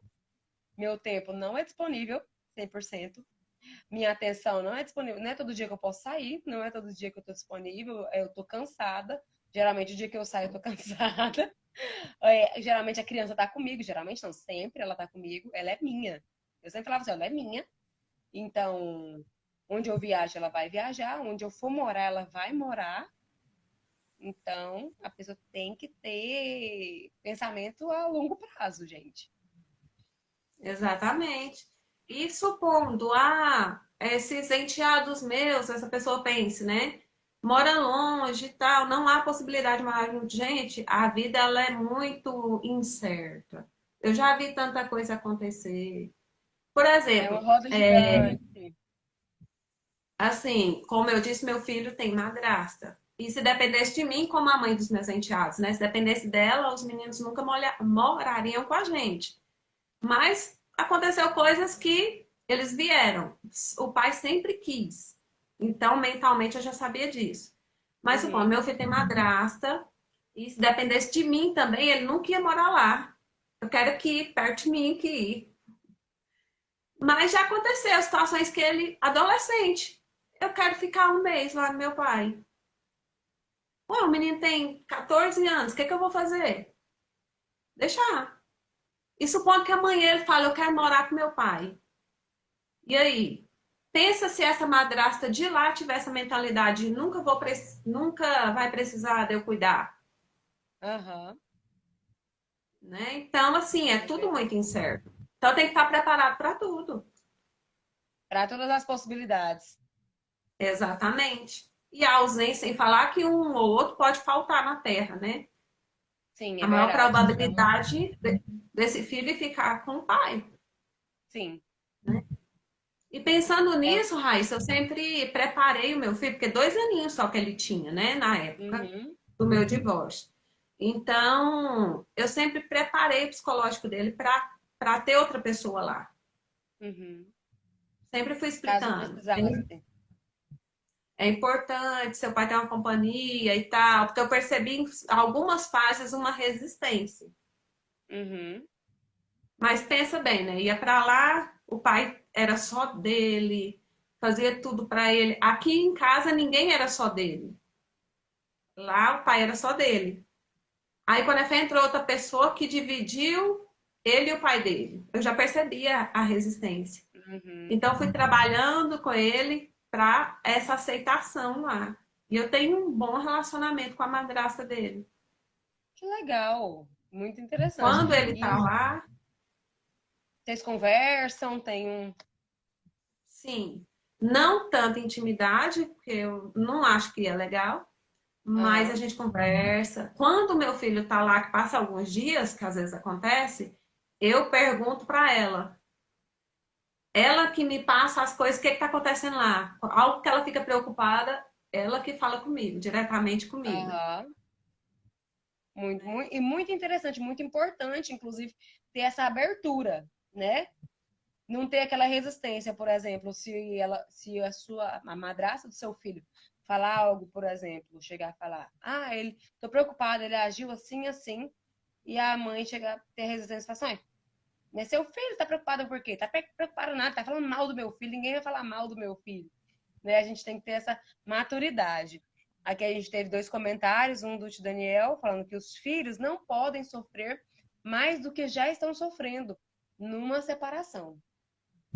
meu tempo não é disponível 100%, minha atenção não é disponível, não é todo dia que eu posso sair, não é todo dia que eu tô disponível, eu tô cansada. Geralmente o dia que eu saio eu tô cansada. Geralmente a criança tá comigo, geralmente não, sempre ela tá comigo, ela é minha. Eu sempre falava assim, ela é minha. Então, onde eu viajo, ela vai viajar, onde eu for morar, ela vai morar. Então, a pessoa tem que ter pensamento a longo prazo, gente. exatamente. E supondo, esses enteados meus, essa pessoa pense, né? Mora longe e tal, não há possibilidade de morar junto. Gente, a vida ela é muito incerta. Eu já vi tanta coisa acontecer. Por É uma exemplo, roda gigante. assim, como eu disse, meu filho tem madrasta. E se dependesse de mim, como a mãe dos meus enteados, né? Se dependesse dela, os meninos nunca morariam com a gente. Mas aconteceu coisas que eles vieram. O pai sempre quis. Então, mentalmente, eu já sabia disso. Mas supondo, Uhum. meu filho tem madrasta, e se dependesse de mim também, ele nunca ia morar lá. Eu quero que ir perto de mim, que ir. Mas já aconteceu situações que ele, adolescente, eu quero ficar um mês lá no meu pai. Ué, o menino tem 14 anos, o que, que eu vou fazer? Deixar. E supondo que amanhã ele fala, eu quero morar com meu pai. E aí? Pensa se essa madrasta de lá tiver essa mentalidade, nunca vai precisar de eu cuidar, Aham. né? Então, assim, é É tudo verdade. muito incerto. Então tem que estar preparado para tudo. Para todas as possibilidades. Exatamente. E a ausência, sem falar que um ou outro pode faltar na Terra, né? Sim, A é maior verdade. probabilidade desse filho ficar com o pai. Sim. E pensando É. nisso, Raíssa, eu sempre preparei o meu filho, porque 2 aninhos só que ele tinha, né, na época Uhum. do meu divórcio. Então, eu sempre preparei o psicológico dele para ter outra pessoa lá. Uhum. Sempre fui Caso explicando. precisasse. É importante seu pai ter uma companhia e tal, porque eu percebi em algumas fases uma resistência. Uhum. Mas pensa bem, né? Ia para lá, o pai era só dele, fazia tudo para ele. Aqui em casa ninguém era só dele. Lá o pai era só dele. Aí quando a fé entrou outra pessoa que dividiu ele e o pai dele. Eu já percebia a resistência. Uhum. Então fui trabalhando com ele para essa aceitação lá. E eu tenho um bom relacionamento com a madrasta dele. Que legal. Muito interessante. Quando ele tá E lá, vocês conversam, tem um. sim, não tanta intimidade, porque eu não acho que é legal, mas a Aham. gente conversa. Quando o meu filho tá lá, que passa alguns dias, que às vezes acontece, eu pergunto para ela. Ela que me passa as coisas, o que está acontecendo lá. Algo que ela fica preocupada, ela que fala comigo, diretamente comigo. Aham. E muito interessante, muito importante, inclusive, ter essa abertura, né? não ter aquela resistência, por exemplo, se a madrasta do seu filho falar algo, por exemplo, chegar a falar, ele, tô preocupada, ele agiu assim, assim, e a mãe chegar a ter resistência e falar assim, mas seu filho tá preocupado por quê? Tá preocupado nada, tá falando mal do meu filho, ninguém vai falar mal do meu filho, né? A gente tem que ter essa maturidade. Aqui a gente teve 2 comentários, um do tio Daniel, falando que os filhos não podem sofrer mais do que já estão sofrendo numa separação.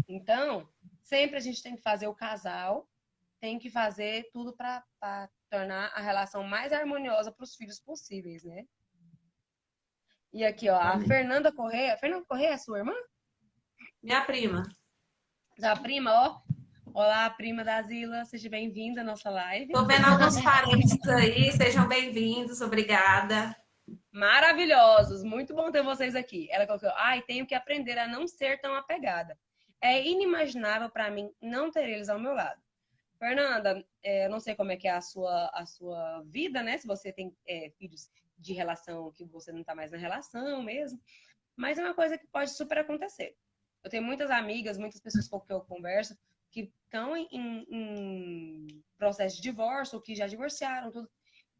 Então, sempre a gente tem que fazer o casal, tem que fazer tudo para tornar a relação mais harmoniosa para os filhos possíveis, né? E aqui, ó, a Exatamente. Fernanda Correia. Fernanda Correia é sua irmã? Minha prima. Da prima, ó. Olá, prima da Zila, seja bem-vinda à nossa live. Tô vendo alguns parentes aí, sejam bem-vindos, obrigada. Maravilhosos, muito bom ter vocês aqui. Ela colocou, tenho que aprender a não ser tão apegada. É inimaginável para mim não ter eles ao meu lado. Fernanda, eu não sei como é que é a sua vida, né? Se você tem filhos de relação que você não tá mais na relação mesmo, mas é uma coisa que pode super acontecer. Eu tenho muitas amigas, muitas pessoas com que eu converso, que estão em processo de divórcio, ou que já divorciaram, tudo.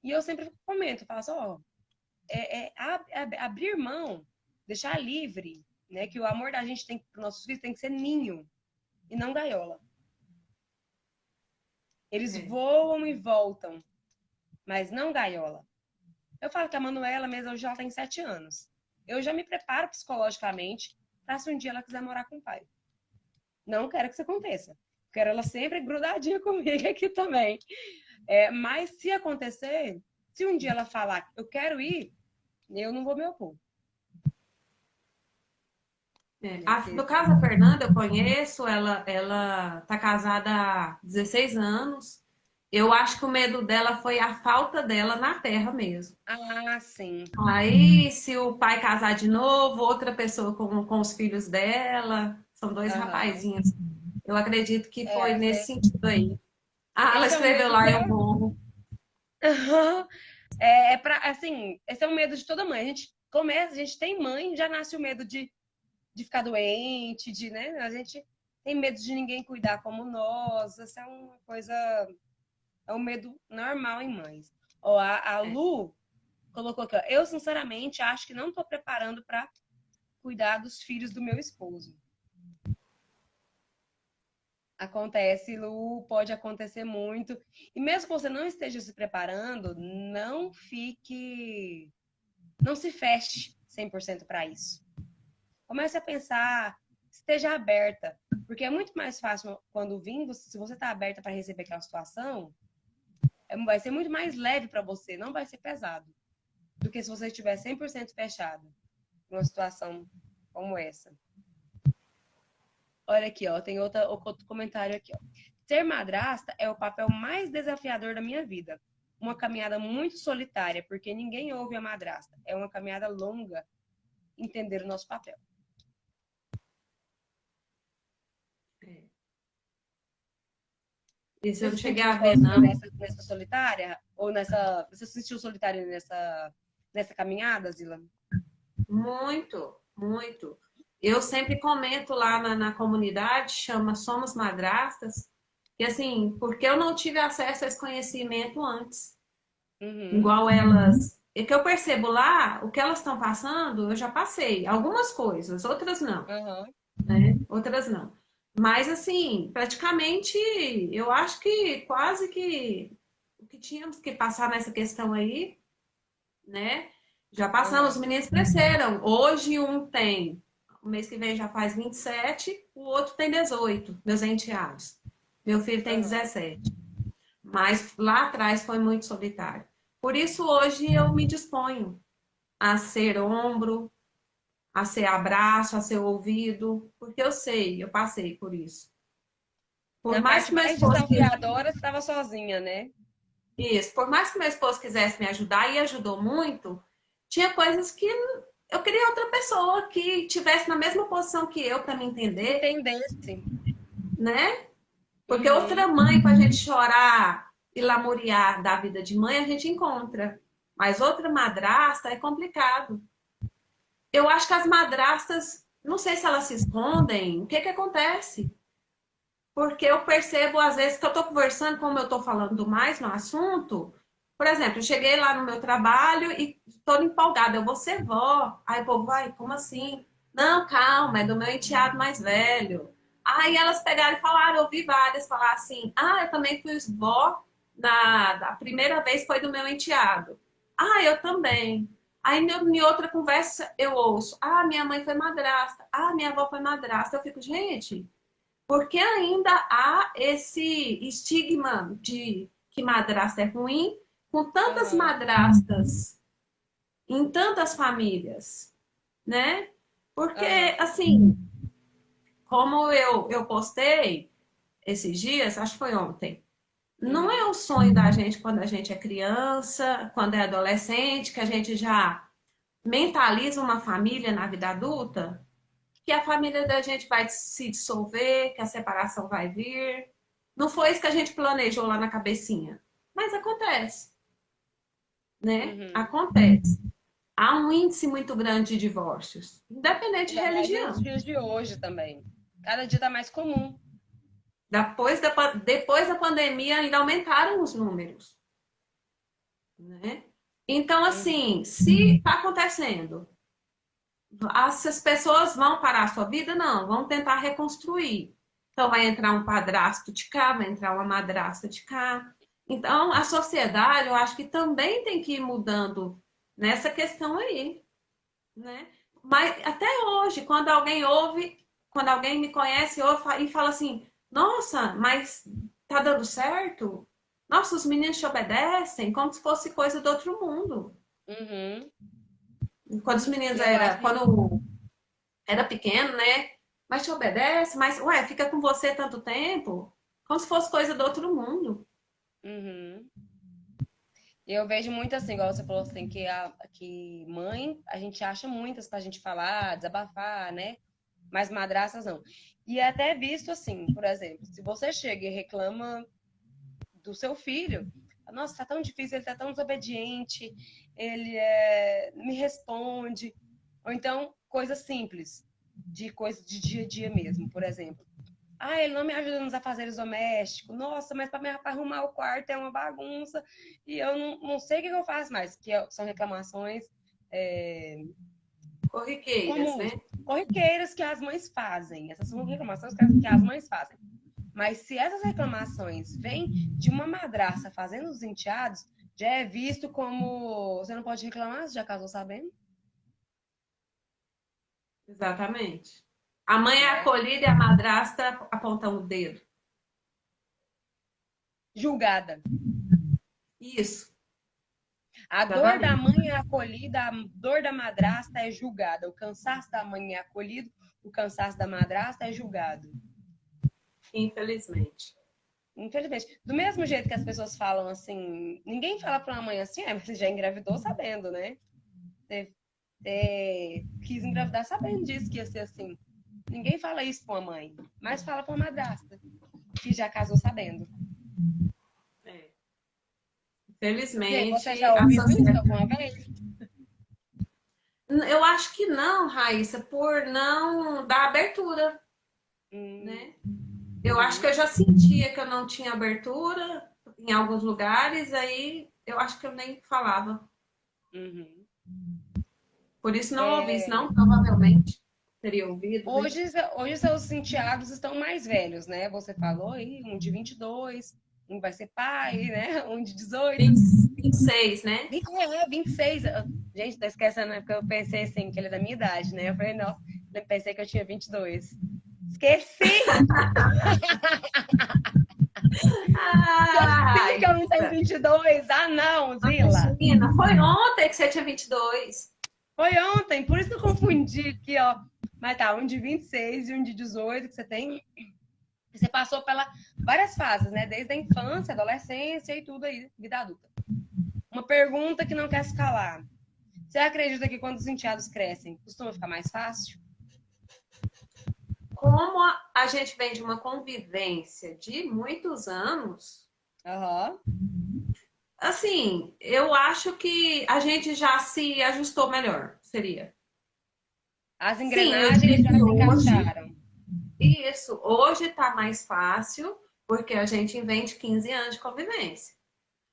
E eu sempre comento, falo assim, ó, abrir mão, deixar livre, né? Que o amor da gente tem para os nossos filhos tem que ser ninho e não gaiola. Eles É. voam e voltam, mas não gaiola. Eu falo que a Manuela mesmo hoje ela tem 7 anos. Eu já me preparo psicologicamente para se um dia ela quiser morar com o pai. Não quero que isso aconteça. Quero ela sempre grudadinha comigo aqui também. Mas se acontecer, se um dia ela falar eu quero ir, eu não vou me opor. É. Né? Porque No caso da Fernanda, eu conheço, ela tá casada há 16 anos. Eu acho que o medo dela foi a falta dela na terra mesmo. sim. Aí, se o pai casar de novo, outra pessoa com os filhos dela, são dois Aham. rapazinhos. Eu acredito que foi nesse É, sentido aí. Ah, ela esse é o escreveu medo lá, eu dela. morro. Assim, esse é o medo de toda mãe. A gente começa, a gente tem mãe, já nasce o medo de ficar doente, né? A gente tem medo de ninguém cuidar como nós. Essa é uma coisa, é um medo normal em mães. Ó, a É. Lu colocou aqui, ó, eu sinceramente acho que não estou preparando para cuidar dos filhos do meu esposo. Acontece, Lu, pode acontecer muito. E mesmo que você não esteja se preparando, não se feche 100% para isso. Comece a pensar, esteja aberta, porque é muito mais fácil quando vindo, se você está aberta para receber aquela situação, vai ser muito mais leve para você, não vai ser pesado, do que se você estiver 100% fechada numa situação como essa. Olha aqui, ó, tem outro comentário aqui, ó. Ser madrasta é o papel mais desafiador da minha vida. Uma caminhada muito solitária, porque ninguém ouve a madrasta. É uma caminhada longa entender o nosso papel. É. Isso eu Você não se cheguei sentiu a ver, sozinha não. nessa solitária? Ou nessa. Você se sentiu solitária nessa caminhada, Zila? Muito, muito. Eu sempre comento lá na comunidade, chama Somos Madrastas, que assim, porque eu não tive acesso a esse conhecimento antes. Uhum. Igual elas. É que eu percebo lá, o que elas estão passando, eu já passei. Algumas coisas, outras não, Uhum. né? Outras não. Mas assim, praticamente, eu acho que quase que o que tínhamos que passar nessa questão aí, né? Já passamos, os Uhum. meninos cresceram. Hoje um tem, o mês que vem já faz 27, o outro tem 18, meus enteados. Meu filho tem Uhum. 17. Mas lá atrás foi muito solitário. Por isso hoje eu me disponho a ser ombro, a ser abraço, a ser ouvido, porque eu sei, eu passei por isso. Por Na mais parte que meu mais esposo desafiadora, você estava sozinha, né? isso, por mais que meu esposo quisesse me ajudar e ajudou muito, tinha coisas que eu queria outra pessoa que tivesse na mesma posição que eu para me Que entender, entendesse. né? Porque outra Uhum. mãe para a gente chorar e lamuriar da vida de mãe a gente encontra, mas outra madrasta é complicado. Eu acho que as madrastas não sei se elas se escondem, o que que acontece? Porque eu percebo, às vezes, que eu estou conversando, como eu estou falando mais no assunto. Por exemplo, eu cheguei lá no meu trabalho e estou empolgada, eu vou ser vó. Aí o povo, vai, como assim? Não, calma, é do meu enteado mais velho. Aí elas pegaram e falaram, eu vi várias falar assim, eu também fui vó a primeira vez foi do meu enteado. Eu também. Aí em outra conversa eu ouço, minha mãe foi madrasta, minha avó foi madrasta. Eu fico, gente, porque ainda há esse estigma de que madrasta é ruim, com tantas Aham. madrastas em tantas famílias, né? Porque, Aham. assim, como eu postei esses dias, acho que foi ontem, não é Uhum. o sonho da gente quando a gente é criança, quando é adolescente, que a gente já mentaliza uma família na vida adulta, que a família da gente vai se dissolver, que a separação vai vir. Não foi isso que a gente planejou lá na cabecinha. Mas acontece, né? Uhum. Acontece. Há um índice muito grande de divórcios, independente de Ainda mais nos religião. dias de hoje também. Cada dia tá mais comum. Depois da pandemia, ainda aumentaram os números, né? Então, Uhum. assim, se está acontecendo, essas pessoas vão parar a sua vida? Não, vão tentar reconstruir. Então, vai entrar um padrasto de cá, vai entrar uma madrasta de cá. Então, a sociedade, eu acho que também tem que ir mudando nessa questão aí, né? Mas até hoje, quando alguém me conhece ouve e fala assim: Nossa, mas tá dando certo? Nossa, os meninos te obedecem como se fosse coisa do outro mundo. Uhum. Quando os meninos Eu acho que quando era pequeno, né? Mas te obedece, mas, ué, fica com você tanto tempo, como se fosse coisa do outro mundo. uhum. Eu vejo muito assim, igual você falou assim, que mãe, a gente acha muitas pra gente falar, desabafar, né? Mas madrastas não. E é até visto assim, por exemplo, se você chega e reclama do seu filho, nossa, tá tão difícil, ele tá tão desobediente, me responde. Ou então, coisas simples, de coisa de dia a dia mesmo, por exemplo. Ele não me ajuda nos afazeres domésticos. Nossa, mas para arrumar o quarto é uma bagunça. E eu não sei o que eu faço mais. São reclamações é, Corriqueiras, comuns, né? corriqueiras que as mães fazem. Essas são reclamações que as mães fazem. Mas se essas reclamações vêm de uma madraça fazendo os enteados, já é visto como você não pode reclamar, você já casou sabendo, Exatamente. A mãe é né? acolhida e a madrasta apontando o dedo. Julgada. Isso, A dor da exatamente. mãe é acolhida, a dor da madrasta é julgada. O cansaço da mãe é acolhido, o cansaço da madrasta é julgado. Infelizmente. Infelizmente. Do mesmo jeito que as pessoas falam assim, ninguém fala para uma mãe assim, mas você já engravidou sabendo, né? Você quis engravidar sabendo disso que ia ser assim. Ninguém fala isso para uma mãe, mas fala para uma madrasta, que já casou sabendo. É. E aí, você Infelizmente, já ouviu isso alguma vez? eu acho que não, Raíssa, por não dar abertura, Hum, né? Eu acho que uhum, eu já sentia que eu não tinha abertura em alguns lugares, aí eu acho que eu nem falava. uhum. Por isso não ouvi, É, senão provavelmente teria ouvido, né? hoje seus enteados estão mais velhos, né? Você falou aí, um de 22, um vai ser pai, né? Um de 18. 26, né? 26. Gente, tá esquecendo, né? Porque eu pensei assim, que ele é da minha idade, né? Eu falei, nossa, eu pensei que eu tinha 22. Esqueci! Ah, Esqueci que eu não tenho Raíssa. 22. Ah, não, Zila. Imagina, foi ontem que você tinha 22. Foi ontem, por isso que eu confundi aqui, ó. Mas tá, um de 26 e um de 18 que você tem. Você passou pela várias fases, né? Desde a infância, adolescência e tudo aí, vida adulta. Uma pergunta que não quer se calar. Você acredita que quando os enteados crescem, costuma ficar mais fácil? Como a gente vem de uma convivência de muitos anos, Aham. assim, eu acho que a gente já se ajustou melhor, seria. As Sim, eu diria engrenagens já que se hoje, encaixaram. isso, hoje está mais fácil, porque a gente vem de 15 anos de convivência.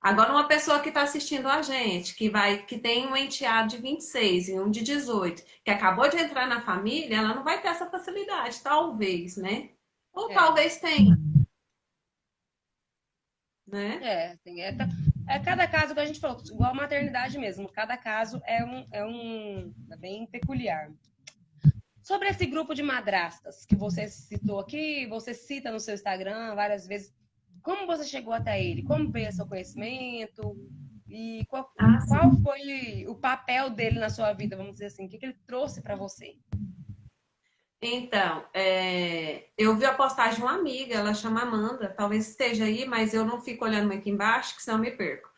Agora, uma pessoa que está assistindo a gente, que tem um enteado de 26 e um de 18, que acabou de entrar na família, ela não vai ter essa facilidade, talvez, né? Ou É. talvez tenha, né? Assim, é cada caso que a gente falou, igual a maternidade mesmo, cada caso é bem peculiar. Sobre esse grupo de madrastas que você citou aqui, você cita no seu Instagram várias vezes, como você chegou até ele? Como veio seu conhecimento? E Ah, qual sim. foi o papel dele na sua vida, vamos dizer assim? O que ele trouxe para você? Então, eu vi a postagem de uma amiga, ela chama Amanda, talvez esteja aí, mas eu não fico olhando muito embaixo, que senão eu me perco.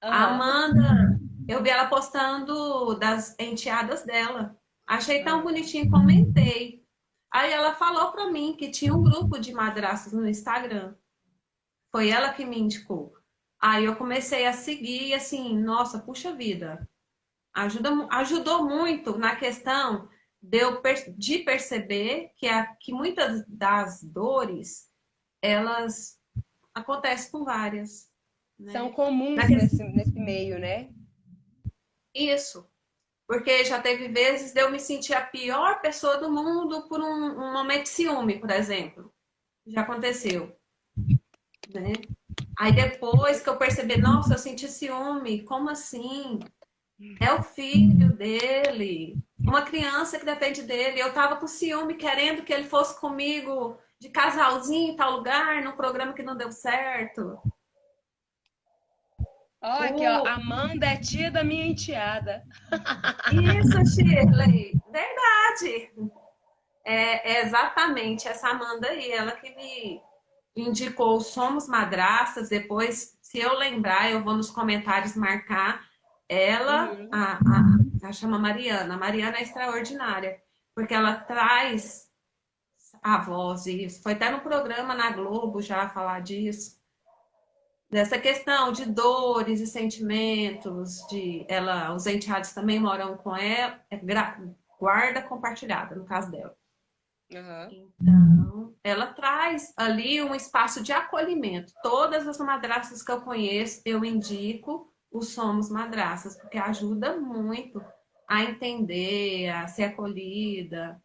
A Aham. Amanda, eu vi ela postando das enteadas dela. Achei tão Aham. bonitinho, comentei. Aí ela falou pra mim que tinha um grupo de madraças no Instagram. Foi ela que me indicou. Aí eu comecei a seguir e assim, nossa, puxa vida, ajudou muito na questão de perceber que muitas das dores, elas acontecem com várias, São né? Na comuns que- nesse meio, né? Isso, porque já teve vezes de eu me sentir a pior pessoa do mundo por um momento de ciúme, por exemplo. Já aconteceu, né? Aí depois que eu percebi, nossa, eu senti ciúme, como assim? É o filho dele, uma criança que depende dele. Eu tava com ciúme, querendo que ele fosse comigo de casalzinho em tal lugar, num programa que não deu certo. Ó, aqui, ó, O... Amanda é tia da minha enteada. Isso, Shirley, verdade. É exatamente essa Amanda aí, ela que me indicou Somos Madrastas. Depois, se eu lembrar, eu vou nos comentários marcar ela, Uhum. a chama Mariana. A Mariana é extraordinária, porque ela traz a voz disso. Foi até no programa na Globo já falar disso. Dessa questão de dores e sentimentos, os enteados também moram com ela, guarda compartilhada, no caso dela. Aham. Então, ela traz ali um espaço de acolhimento. Todas as madraças que eu conheço, eu indico o Somos Madraças, porque ajuda muito a entender, a ser acolhida.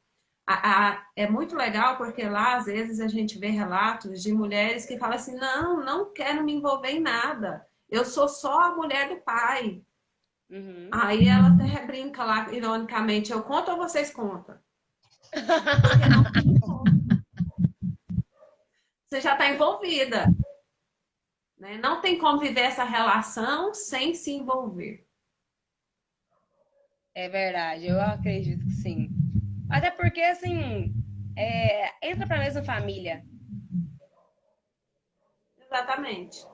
É muito legal porque lá, às vezes, a gente vê relatos de mulheres que falam assim: não, não quero me envolver em nada. Eu sou só a mulher do pai. Uhum. Aí ela até brinca lá, ironicamente: eu conto ou vocês contam? Porque não tem como. Você já está envolvida, né? Não tem como viver essa relação sem se envolver. É verdade, eu acredito que sim. Até porque, assim, entra pra mesma família. Exatamente.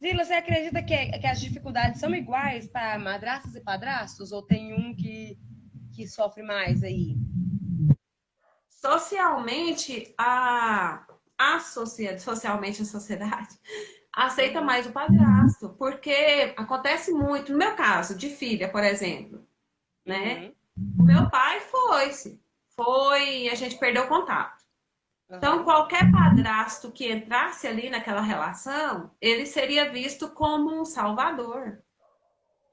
Zila, você acredita que as dificuldades são iguais para madrastas e padrastos? Ou tem um que sofre mais aí? Socialmente, socialmente a sociedade aceita Uhum, mais o padrasto, porque acontece muito, no meu caso, de filha, por exemplo, né? uhum, O meu pai foi, e a gente perdeu o contato. Então, aham. qualquer padrasto que entrasse ali naquela relação, ele seria visto como um salvador,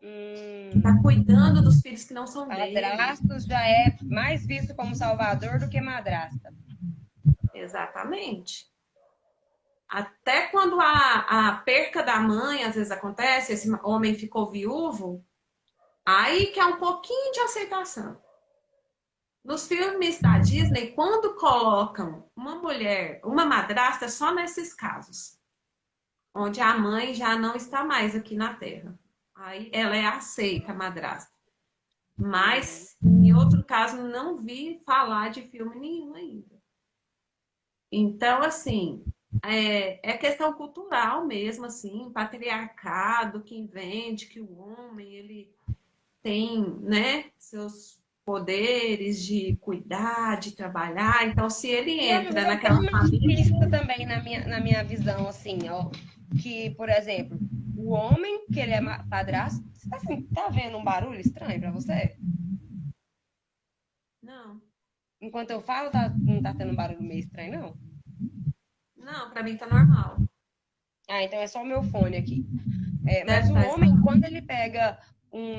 que está Hum, cuidando dos filhos que não são dele. padrastos já é mais visto como salvador do que madrasta. Exatamente. Até quando a perca da mãe às vezes acontece, esse homem ficou viúvo, aí que é um pouquinho de aceitação. Nos filmes da Disney, quando colocam uma mulher, uma madrasta, é só nesses casos, onde a mãe já não está mais aqui na Terra. Aí ela é aceita, a madrasta. Uhum. Mas, em outro caso, não vi falar de filme nenhum ainda. Então, assim, é questão cultural mesmo, assim, patriarcado que invente que o homem ele tem, né, seus poderes de cuidar, de trabalhar. Então, se ele E é uma entra visão naquela bem família, machista também na minha visão, assim, ó. Que, por exemplo, o homem, que ele é padrasto, você tá vendo um barulho estranho pra você? Não, Enquanto eu falo, não tá tendo um barulho meio estranho, não? não, pra mim tá normal. Ah, então é só o meu fone aqui. É, Deve mas o estar homem, estranho. quando ele pega um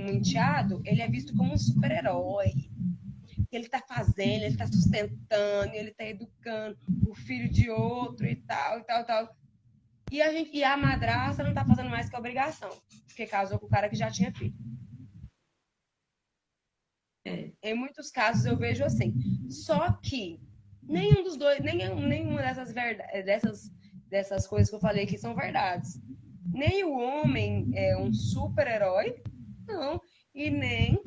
enteado, ele é visto como um super-herói. Ele tá fazendo, ele tá sustentando, ele tá educando o filho de outro e tal, e tal, e tal. E a madrasta não tá fazendo mais que a obrigação, porque casou com o cara que já tinha filho. É. Em muitos casos eu vejo assim. Só que nenhum dos dois, nenhuma dessas coisas que eu falei aqui são verdades. Nem o homem é um super-herói, não, e nem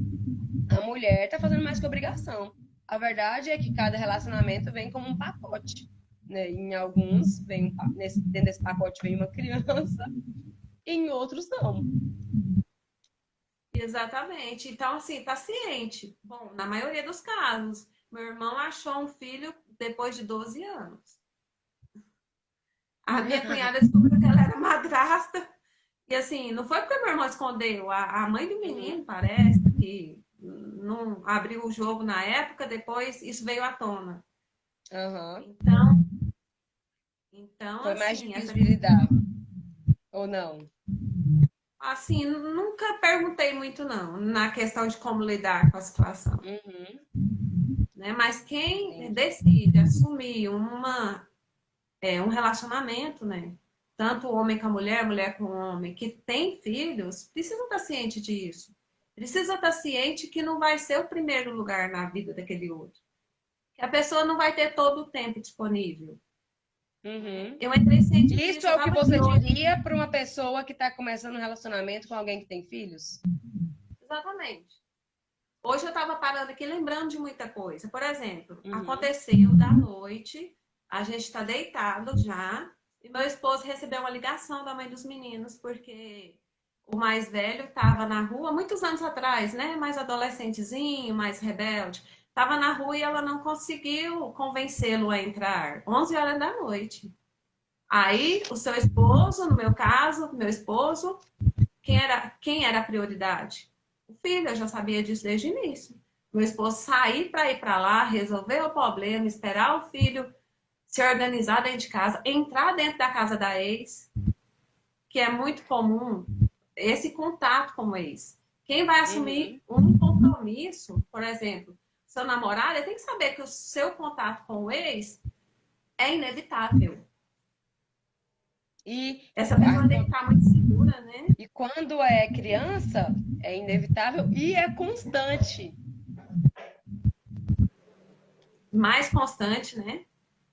a mulher tá fazendo mais que obrigação. A verdade é que cada relacionamento vem como um pacote. Né? Em alguns, dentro desse pacote vem uma criança, em outros não. Exatamente. Então, assim, tá ciente. Bom, na maioria dos casos, meu irmão achou um filho depois de 12 anos. A minha cunhada descobriu que ela era madrasta. E assim, não foi porque meu irmão escondeu. A mãe do Uhum, menino, parece, que não abriu o jogo na época, depois isso veio à tona. uhum. Então, então Foi mais assim, difícil essa de lidar, ou não? assim, nunca perguntei muito não, na questão de como lidar com a situação, Uhum, né? Mas quem entendi. decide assumir um relacionamento, né? Tanto o homem com a mulher, mulher com o homem, que tem filhos, precisa estar ciente disso. Precisa estar ciente que não vai ser o primeiro lugar na vida daquele outro. Que a pessoa não vai ter todo o tempo disponível. Né? Uhum. Eu entrei ciente Isso disso, eu é o que estava de você olho. diria para uma pessoa que está começando um relacionamento com alguém que tem filhos? Exatamente. Hoje eu estava parando aqui lembrando de muita coisa. Por exemplo, Uhum. aconteceu da noite, a gente está deitado já, e meu esposo recebeu uma ligação da mãe dos meninos, porque o mais velho estava na rua, muitos anos atrás, né? Mais adolescentezinho, mais rebelde. Estava na rua e ela não conseguiu convencê-lo a entrar. 11 horas da noite. Aí, o seu esposo, no meu caso, meu esposo, quem era a prioridade? O filho, eu já sabia disso desde o início. Meu esposo sair para ir para lá, resolver o problema, esperar o filho se organizar dentro de casa, entrar dentro da casa da ex, que é muito comum, esse contato com o ex. Quem vai assumir Uhum. um compromisso, por exemplo, seu namorado, ele tem que saber que o seu contato com o ex é inevitável. E, Essa pessoa tem que estar muito segura, né? e quando é criança, é inevitável e é constante. Mais constante, né?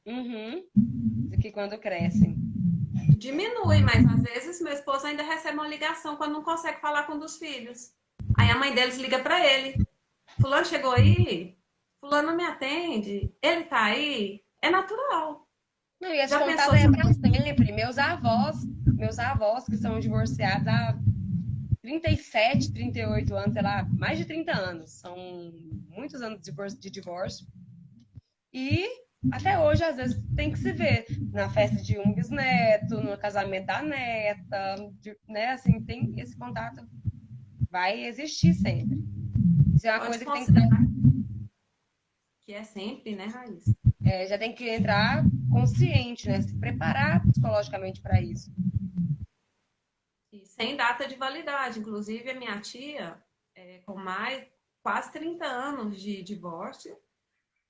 Uhum. Do que quando crescem. Diminui, mas às vezes meu esposo ainda recebe uma ligação quando não consegue falar com um dos filhos. Aí a mãe deles liga para ele. Fulano chegou aí? Fulano não me atende? Ele tá aí? É natural. Não, e esse Já contato pensou é se para sempre. Meus avós que são divorciados há 37, 38 anos, sei lá, mais de 30 anos. São muitos anos de divórcio. E até hoje, às vezes, tem que se ver na festa de um bisneto, no casamento da neta, né? Assim, tem esse contato, vai existir sempre. Isso é uma pode coisa que tem que estar, considerar que é sempre, né, Raíssa? já tem que entrar consciente, né? Se preparar psicologicamente para isso. E sem data de validade. Inclusive, a minha tia, com mais quase 30 anos de divórcio,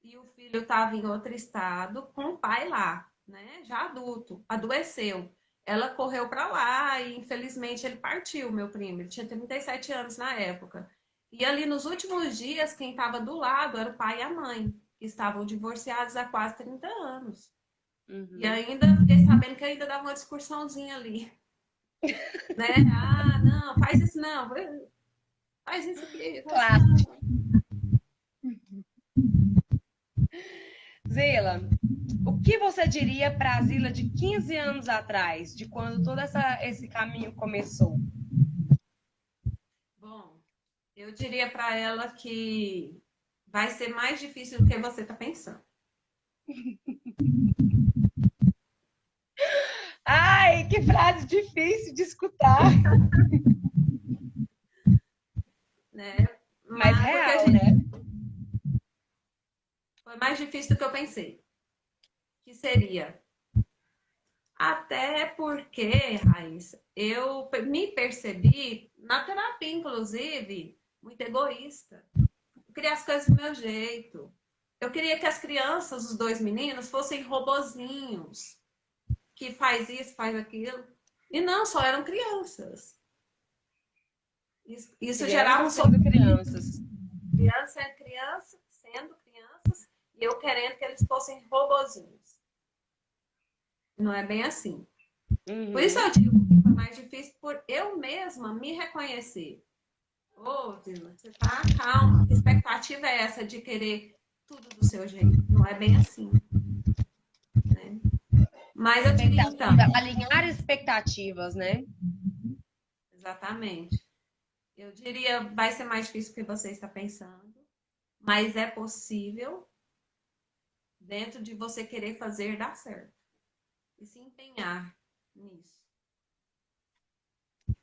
e o filho estava em outro estado com o pai lá, né? Já adulto, adoeceu. Ela correu para lá e infelizmente ele partiu, meu primo. Ele tinha 37 anos na época. E ali nos últimos dias, quem estava do lado era o pai e a mãe, que estavam divorciados há quase 30 anos. E Uhum. ainda fiquei sabendo que ainda dava uma discussãozinha ali, né? Ah, não, faz isso não, faz isso aqui, faz isso Clássico. não. Zila, o que você diria para a Zila de 15 anos atrás, de quando todo esse caminho começou? Bom, eu diria para ela que vai ser mais difícil do que você está pensando, Ai, que frase difícil de escutar, né? mas Mas porque a real, gente, né? Foi mais difícil do que eu pensei. Que seria. Até porque, Raíssa, eu me percebi, na terapia, inclusive, muito egoísta. Eu queria as coisas do meu jeito. Eu queria que as crianças, os dois meninos, fossem robozinhos, que faz isso, faz aquilo. E não, só eram crianças. Isso gerava um Crianças sendo sofrimento. crianças. Criança sendo crianças, e eu querendo que eles fossem robozinhos. Não é bem assim. Por isso Uhum. eu digo que foi mais difícil por eu mesma me reconhecer. Ô, Dila, você tá calma. Que expectativa é essa de querer tudo do seu jeito? Não é bem assim, né? Mas eu diria então, Expectativa, alinhar expectativas, né? exatamente. Eu diria, vai ser mais difícil do que você está pensando, mas é possível dentro de você querer fazer dar certo e se empenhar nisso.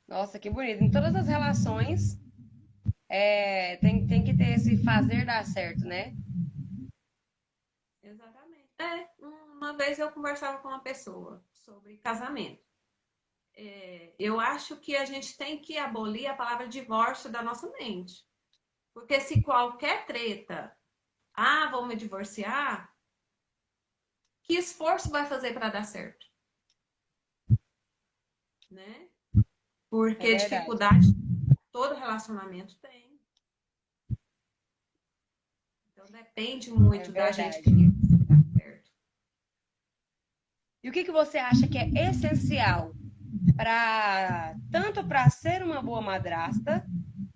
Nossa, que bonito. Em todas as relações, tem que ter esse fazer dar certo, né? Exatamente. Uma vez eu conversava com uma pessoa sobre casamento. Eu acho que a gente tem que abolir a palavra divórcio da nossa mente. Porque se qualquer treta, vou me divorciar, que esforço vai fazer para dar certo? Né? É Porque verdade. dificuldade todo relacionamento tem. Então depende É muito da gente verdade. querer dar certo. E o que que você acha que é essencial para tanto para ser uma boa madrasta,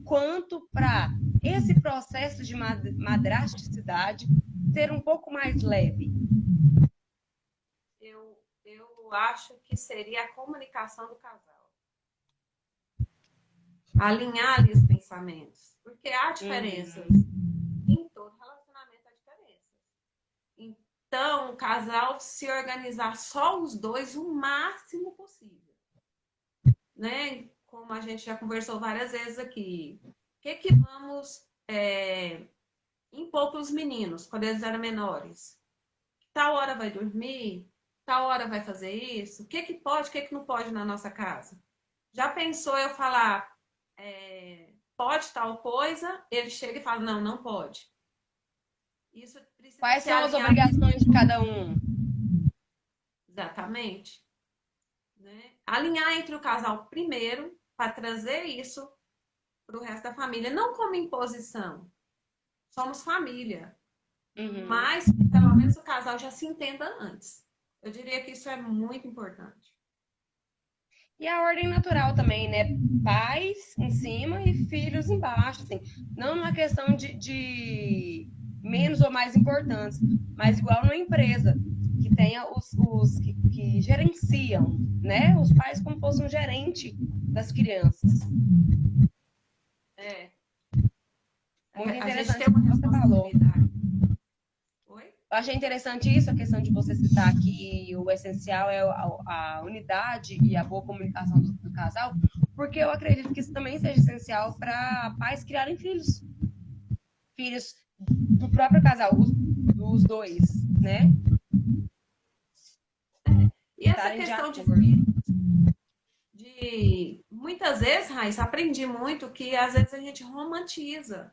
quanto para esse processo de madrasticidade ser um pouco mais leve? Eu acho que seria a comunicação do casal. Alinhar ali os pensamentos. Porque há diferenças. Uhum. Em todo relacionamento há diferenças. Então, o casal se organizar só os dois o máximo possível. Né? Como a gente já conversou várias vezes aqui. O que vamos impor para os meninos quando eles eram menores? Tal hora vai dormir? Tal hora vai fazer isso? O que pode, o que não pode na nossa casa? Já pensou eu falar, pode tal coisa? Ele chega e fala, não, não pode. Isso precisa Quais ser são as alinhado. obrigações de cada um? Exatamente. Né? Alinhar entre o casal primeiro, para trazer isso para o resto da família. Não como imposição. Somos família. Uhum. Mas, pelo menos, o casal já se entenda antes. Eu diria que isso é muito importante. E a ordem natural também, né? Pais em cima e filhos embaixo, assim. Não numa questão de menos ou mais importantes, mas igual numa empresa, que tenha os que gerenciam, né? Os pais como fosse um gerente das crianças. É, Muito a gente tem interessante o uma que você falou. responsabilidade. Oi? Eu achei interessante isso, a questão de você citar que o essencial é a unidade e a boa comunicação do casal, porque eu acredito que isso também seja essencial para pais criarem filhos. Filhos do próprio casal, os dois, né? E essa Estarem de questão de acordo. muitas vezes, Raíssa, aprendi muito que às vezes a gente romantiza.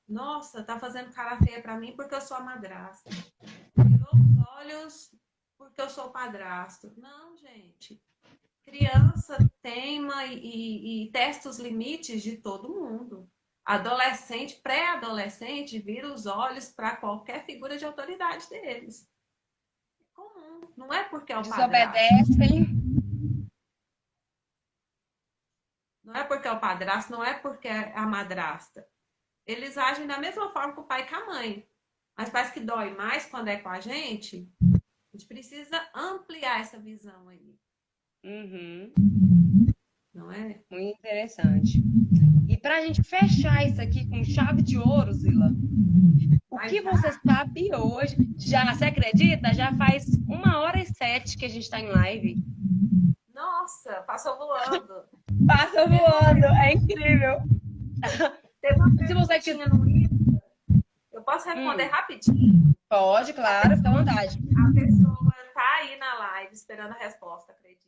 Nossa, tá fazendo cara feia para mim porque eu sou a madrasta. Tirou os olhos porque eu sou o padrasto. Não, gente. Criança teima e testa os limites de todo mundo. Adolescente, pré-adolescente, vira os olhos para qualquer figura de autoridade deles. É comum. Não é porque é o padrasto. Desobedecem. Não é porque é o padrasto, não é porque é a madrasta. Eles agem da mesma forma que o pai e com a mãe. Mas parece que dói mais quando é com a gente. A gente precisa ampliar essa visão aí, Uhum. não é? Muito interessante. E para a gente fechar isso aqui com chave de ouro, Zila, o Mas que você sabe hoje? Já, você acredita? Já faz 1h07 que a gente está em live. nossa, passou voando. Passa Teve uma, voando, é incrível. teve uma Se você quiser. perguntinha no livro. Eu posso responder Hum, rapidinho? Pode, A claro, fica à pessoa, vontade. a pessoa tá aí na live esperando a resposta, acredito.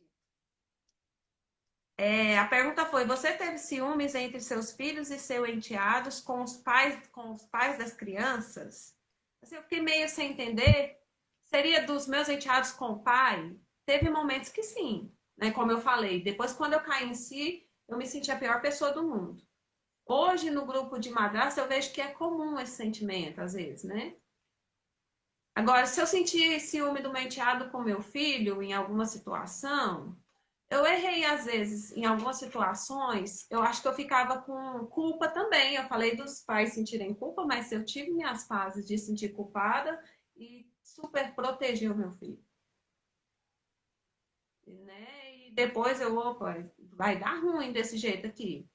A pergunta foi: você teve ciúmes entre seus filhos e seus enteados com os pais das crianças? Assim, eu fiquei meio sem entender. Seria dos meus enteados com o pai? Teve momentos que sim, né? Como eu falei, depois quando eu caí em si, eu me senti a pior pessoa do mundo. Hoje, no grupo de madrasta, eu vejo que é comum esse sentimento, às vezes, né? Agora, se eu sentir ciúme do meu enteado com meu filho em alguma situação, eu errei às vezes em algumas situações. Eu acho que eu ficava com culpa também. Eu falei dos pais sentirem culpa, mas eu tive minhas fases de sentir culpada e super proteger o meu filho, né? E depois opa, vai dar ruim desse jeito aqui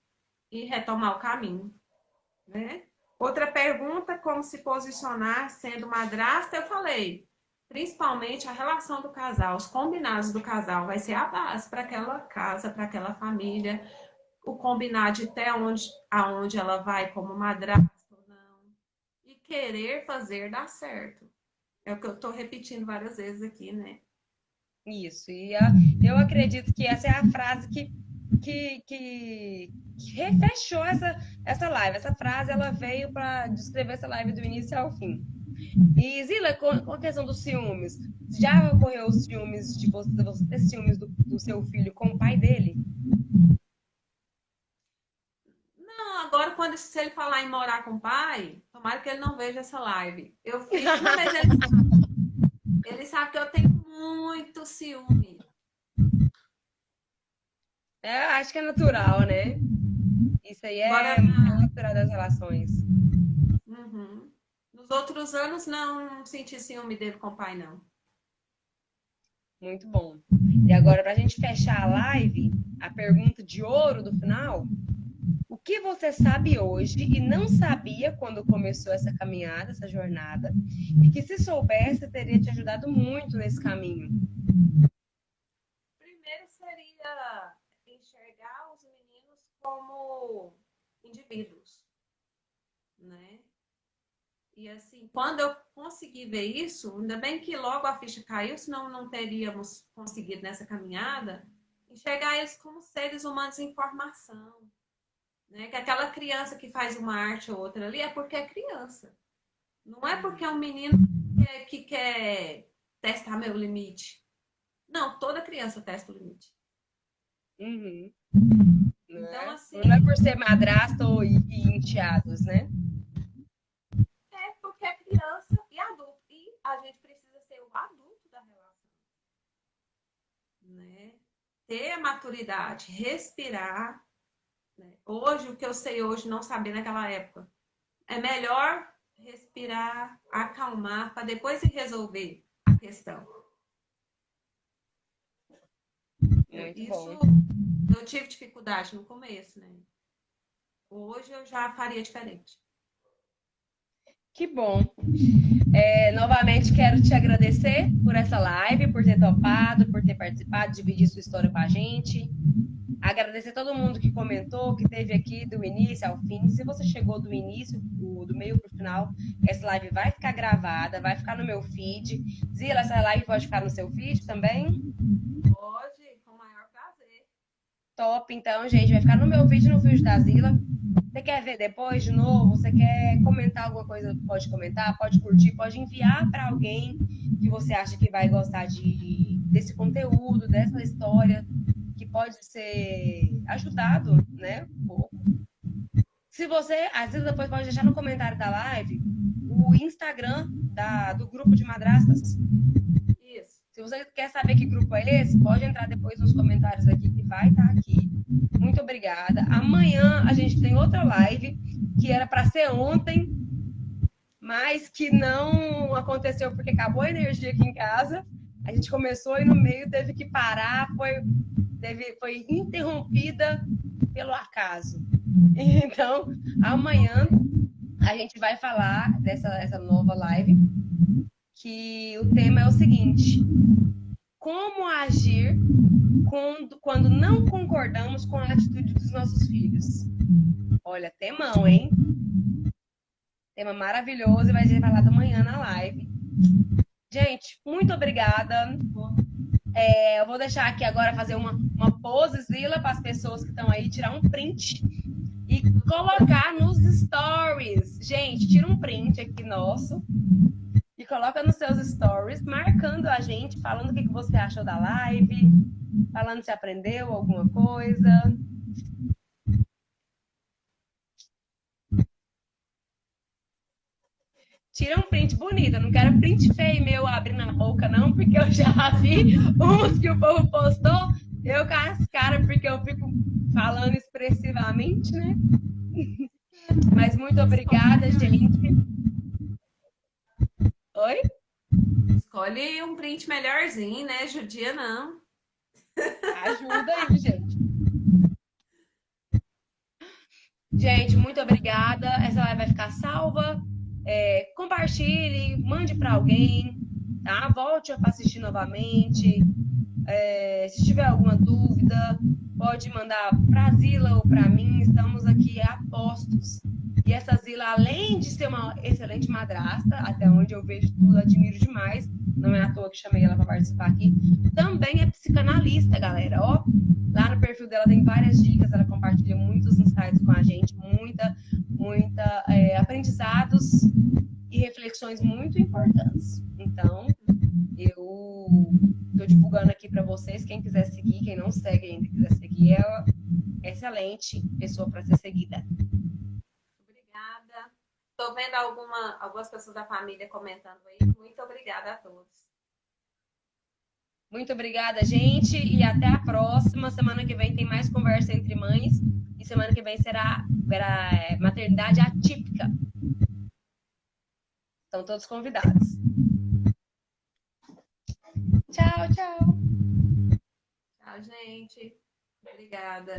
e retomar o caminho, né? Outra pergunta, como se posicionar sendo madrasta, eu falei, principalmente a relação do casal, os combinados do casal vai ser a base para aquela casa, para aquela família, o combinar de até aonde ela vai como madrasta ou não, e querer fazer dar certo. É o que eu estou repetindo várias vezes aqui, né? Isso. Eu acredito que essa é a frase que fechou essa live. Essa frase ela veio para descrever essa live do início ao fim. E Zila, com a questão dos ciúmes, já ocorreu os ciúmes de você ter ciúmes do seu filho com o pai dele? Não, agora quando se ele falar em morar com o pai, tomara que ele não veja essa live. Eu fico, não, mas ele sabe que eu tenho muito ciúme. É, acho que é natural, né? Isso aí Agora, é natural das relações. uhum. Nos outros anos não senti ciúme dele com o pai, não. Muito bom. E agora, para a gente fechar a live, a pergunta de ouro do final: o que você sabe hoje e não sabia quando começou essa caminhada, essa jornada, e que se soubesse teria te ajudado muito nesse caminho? Primeiro seria enxergar os meninos como indivíduos, né? E assim, quando eu consegui ver isso, ainda bem que logo a ficha caiu, senão não teríamos conseguido nessa caminhada, enxergar eles como seres humanos em formação, né? Que aquela criança que faz uma arte ou outra ali é porque é criança. Não é porque é um menino que quer testar meu limite. Não, toda criança testa o limite. Uhum, não Então, é? assim, Não é por ser madrasta e enteados, né? é porque é criança e adulto. E a gente precisa ser o adulto da relação, né? Ter a maturidade, respirar. Né? Hoje, o que eu sei hoje, não sabia naquela época. É melhor respirar, acalmar, para depois resolver a questão. Muito Isso bom. eu tive dificuldade no começo, né? Hoje eu já faria diferente. Que bom. Novamente quero te agradecer por essa live, por ter topado, por ter participado, dividir sua história com a gente. Agradecer todo mundo que comentou, que esteve aqui do início ao fim. Se você chegou do início, do meio para o final, essa live vai ficar gravada, vai ficar no meu feed. Zila, essa live pode ficar no seu feed também? Pode, com o maior prazer. Top, então, gente, vai ficar no meu vídeo, no vídeo da Zila. Você quer ver depois de novo? Você quer comentar alguma coisa? Pode comentar, pode curtir, pode enviar para alguém que você acha que vai gostar desse conteúdo, dessa história, que pode ser ajudado, né? Um pouco. Se você, às vezes depois pode deixar no comentário da live o Instagram do grupo de madrastas. Isso. Se você quer saber que grupo é esse, pode entrar depois nos comentários aqui, que vai estar aqui. Muito obrigada. Amanhã a gente tem outra live, que era para ser ontem, mas que não aconteceu porque acabou a energia aqui em casa. A gente começou e no meio teve que parar, foi interrompida pelo acaso. Então, amanhã a gente vai falar dessa nova live, que o tema é o seguinte: como agir quando não concordamos com a atitude dos nossos filhos. Olha, temão, hein? Tema maravilhoso e vai ser falado amanhã na live. Gente, muito obrigada. Eu vou deixar aqui agora fazer uma pose, Zila, para as pessoas que estão aí, tirar um print e colocar nos stories. Gente, tira um print aqui nosso e coloca nos seus stories, marcando a gente, falando o que você achou da live, falando se aprendeu alguma coisa. Tira um print bonito, eu não quero print feio meu abrindo a boca, não, porque eu já vi uns que o povo postou, eu com as caras, porque eu fico falando expressivamente, né? Mas muito obrigada, gente. Oi? Escolhe um print melhorzinho, né? Judia não. Ajuda aí, gente. Gente, muito obrigada. Essa live vai ficar salva. Compartilhe, mande para alguém, tá? Volte para assistir novamente. Se tiver alguma dúvida, pode mandar para a Zila ou para mim. Estamos aqui a postos. E essa Zila, além de ser uma excelente madrasta, até onde eu vejo tudo, admiro demais. Não é à toa que chamei ela para participar aqui. Também é psicanalista, galera. Ó, lá no perfil dela tem várias dicas. Ela compartilha muitos insights com a gente, muita aprendizados e reflexões muito importantes. Então, eu estou divulgando aqui para vocês. Quem quiser seguir, quem não segue ainda quiser seguir, é uma excelente pessoa para ser seguida. Obrigada. Estou vendo algumas pessoas da família comentando aí. Muito obrigada a todos. Muito obrigada, gente, e até a próxima. Semana que vem tem mais conversa entre mães. E semana que vem será maternidade atípica. Estão todos convidados. Tchau, tchau. Tchau, gente. Obrigada.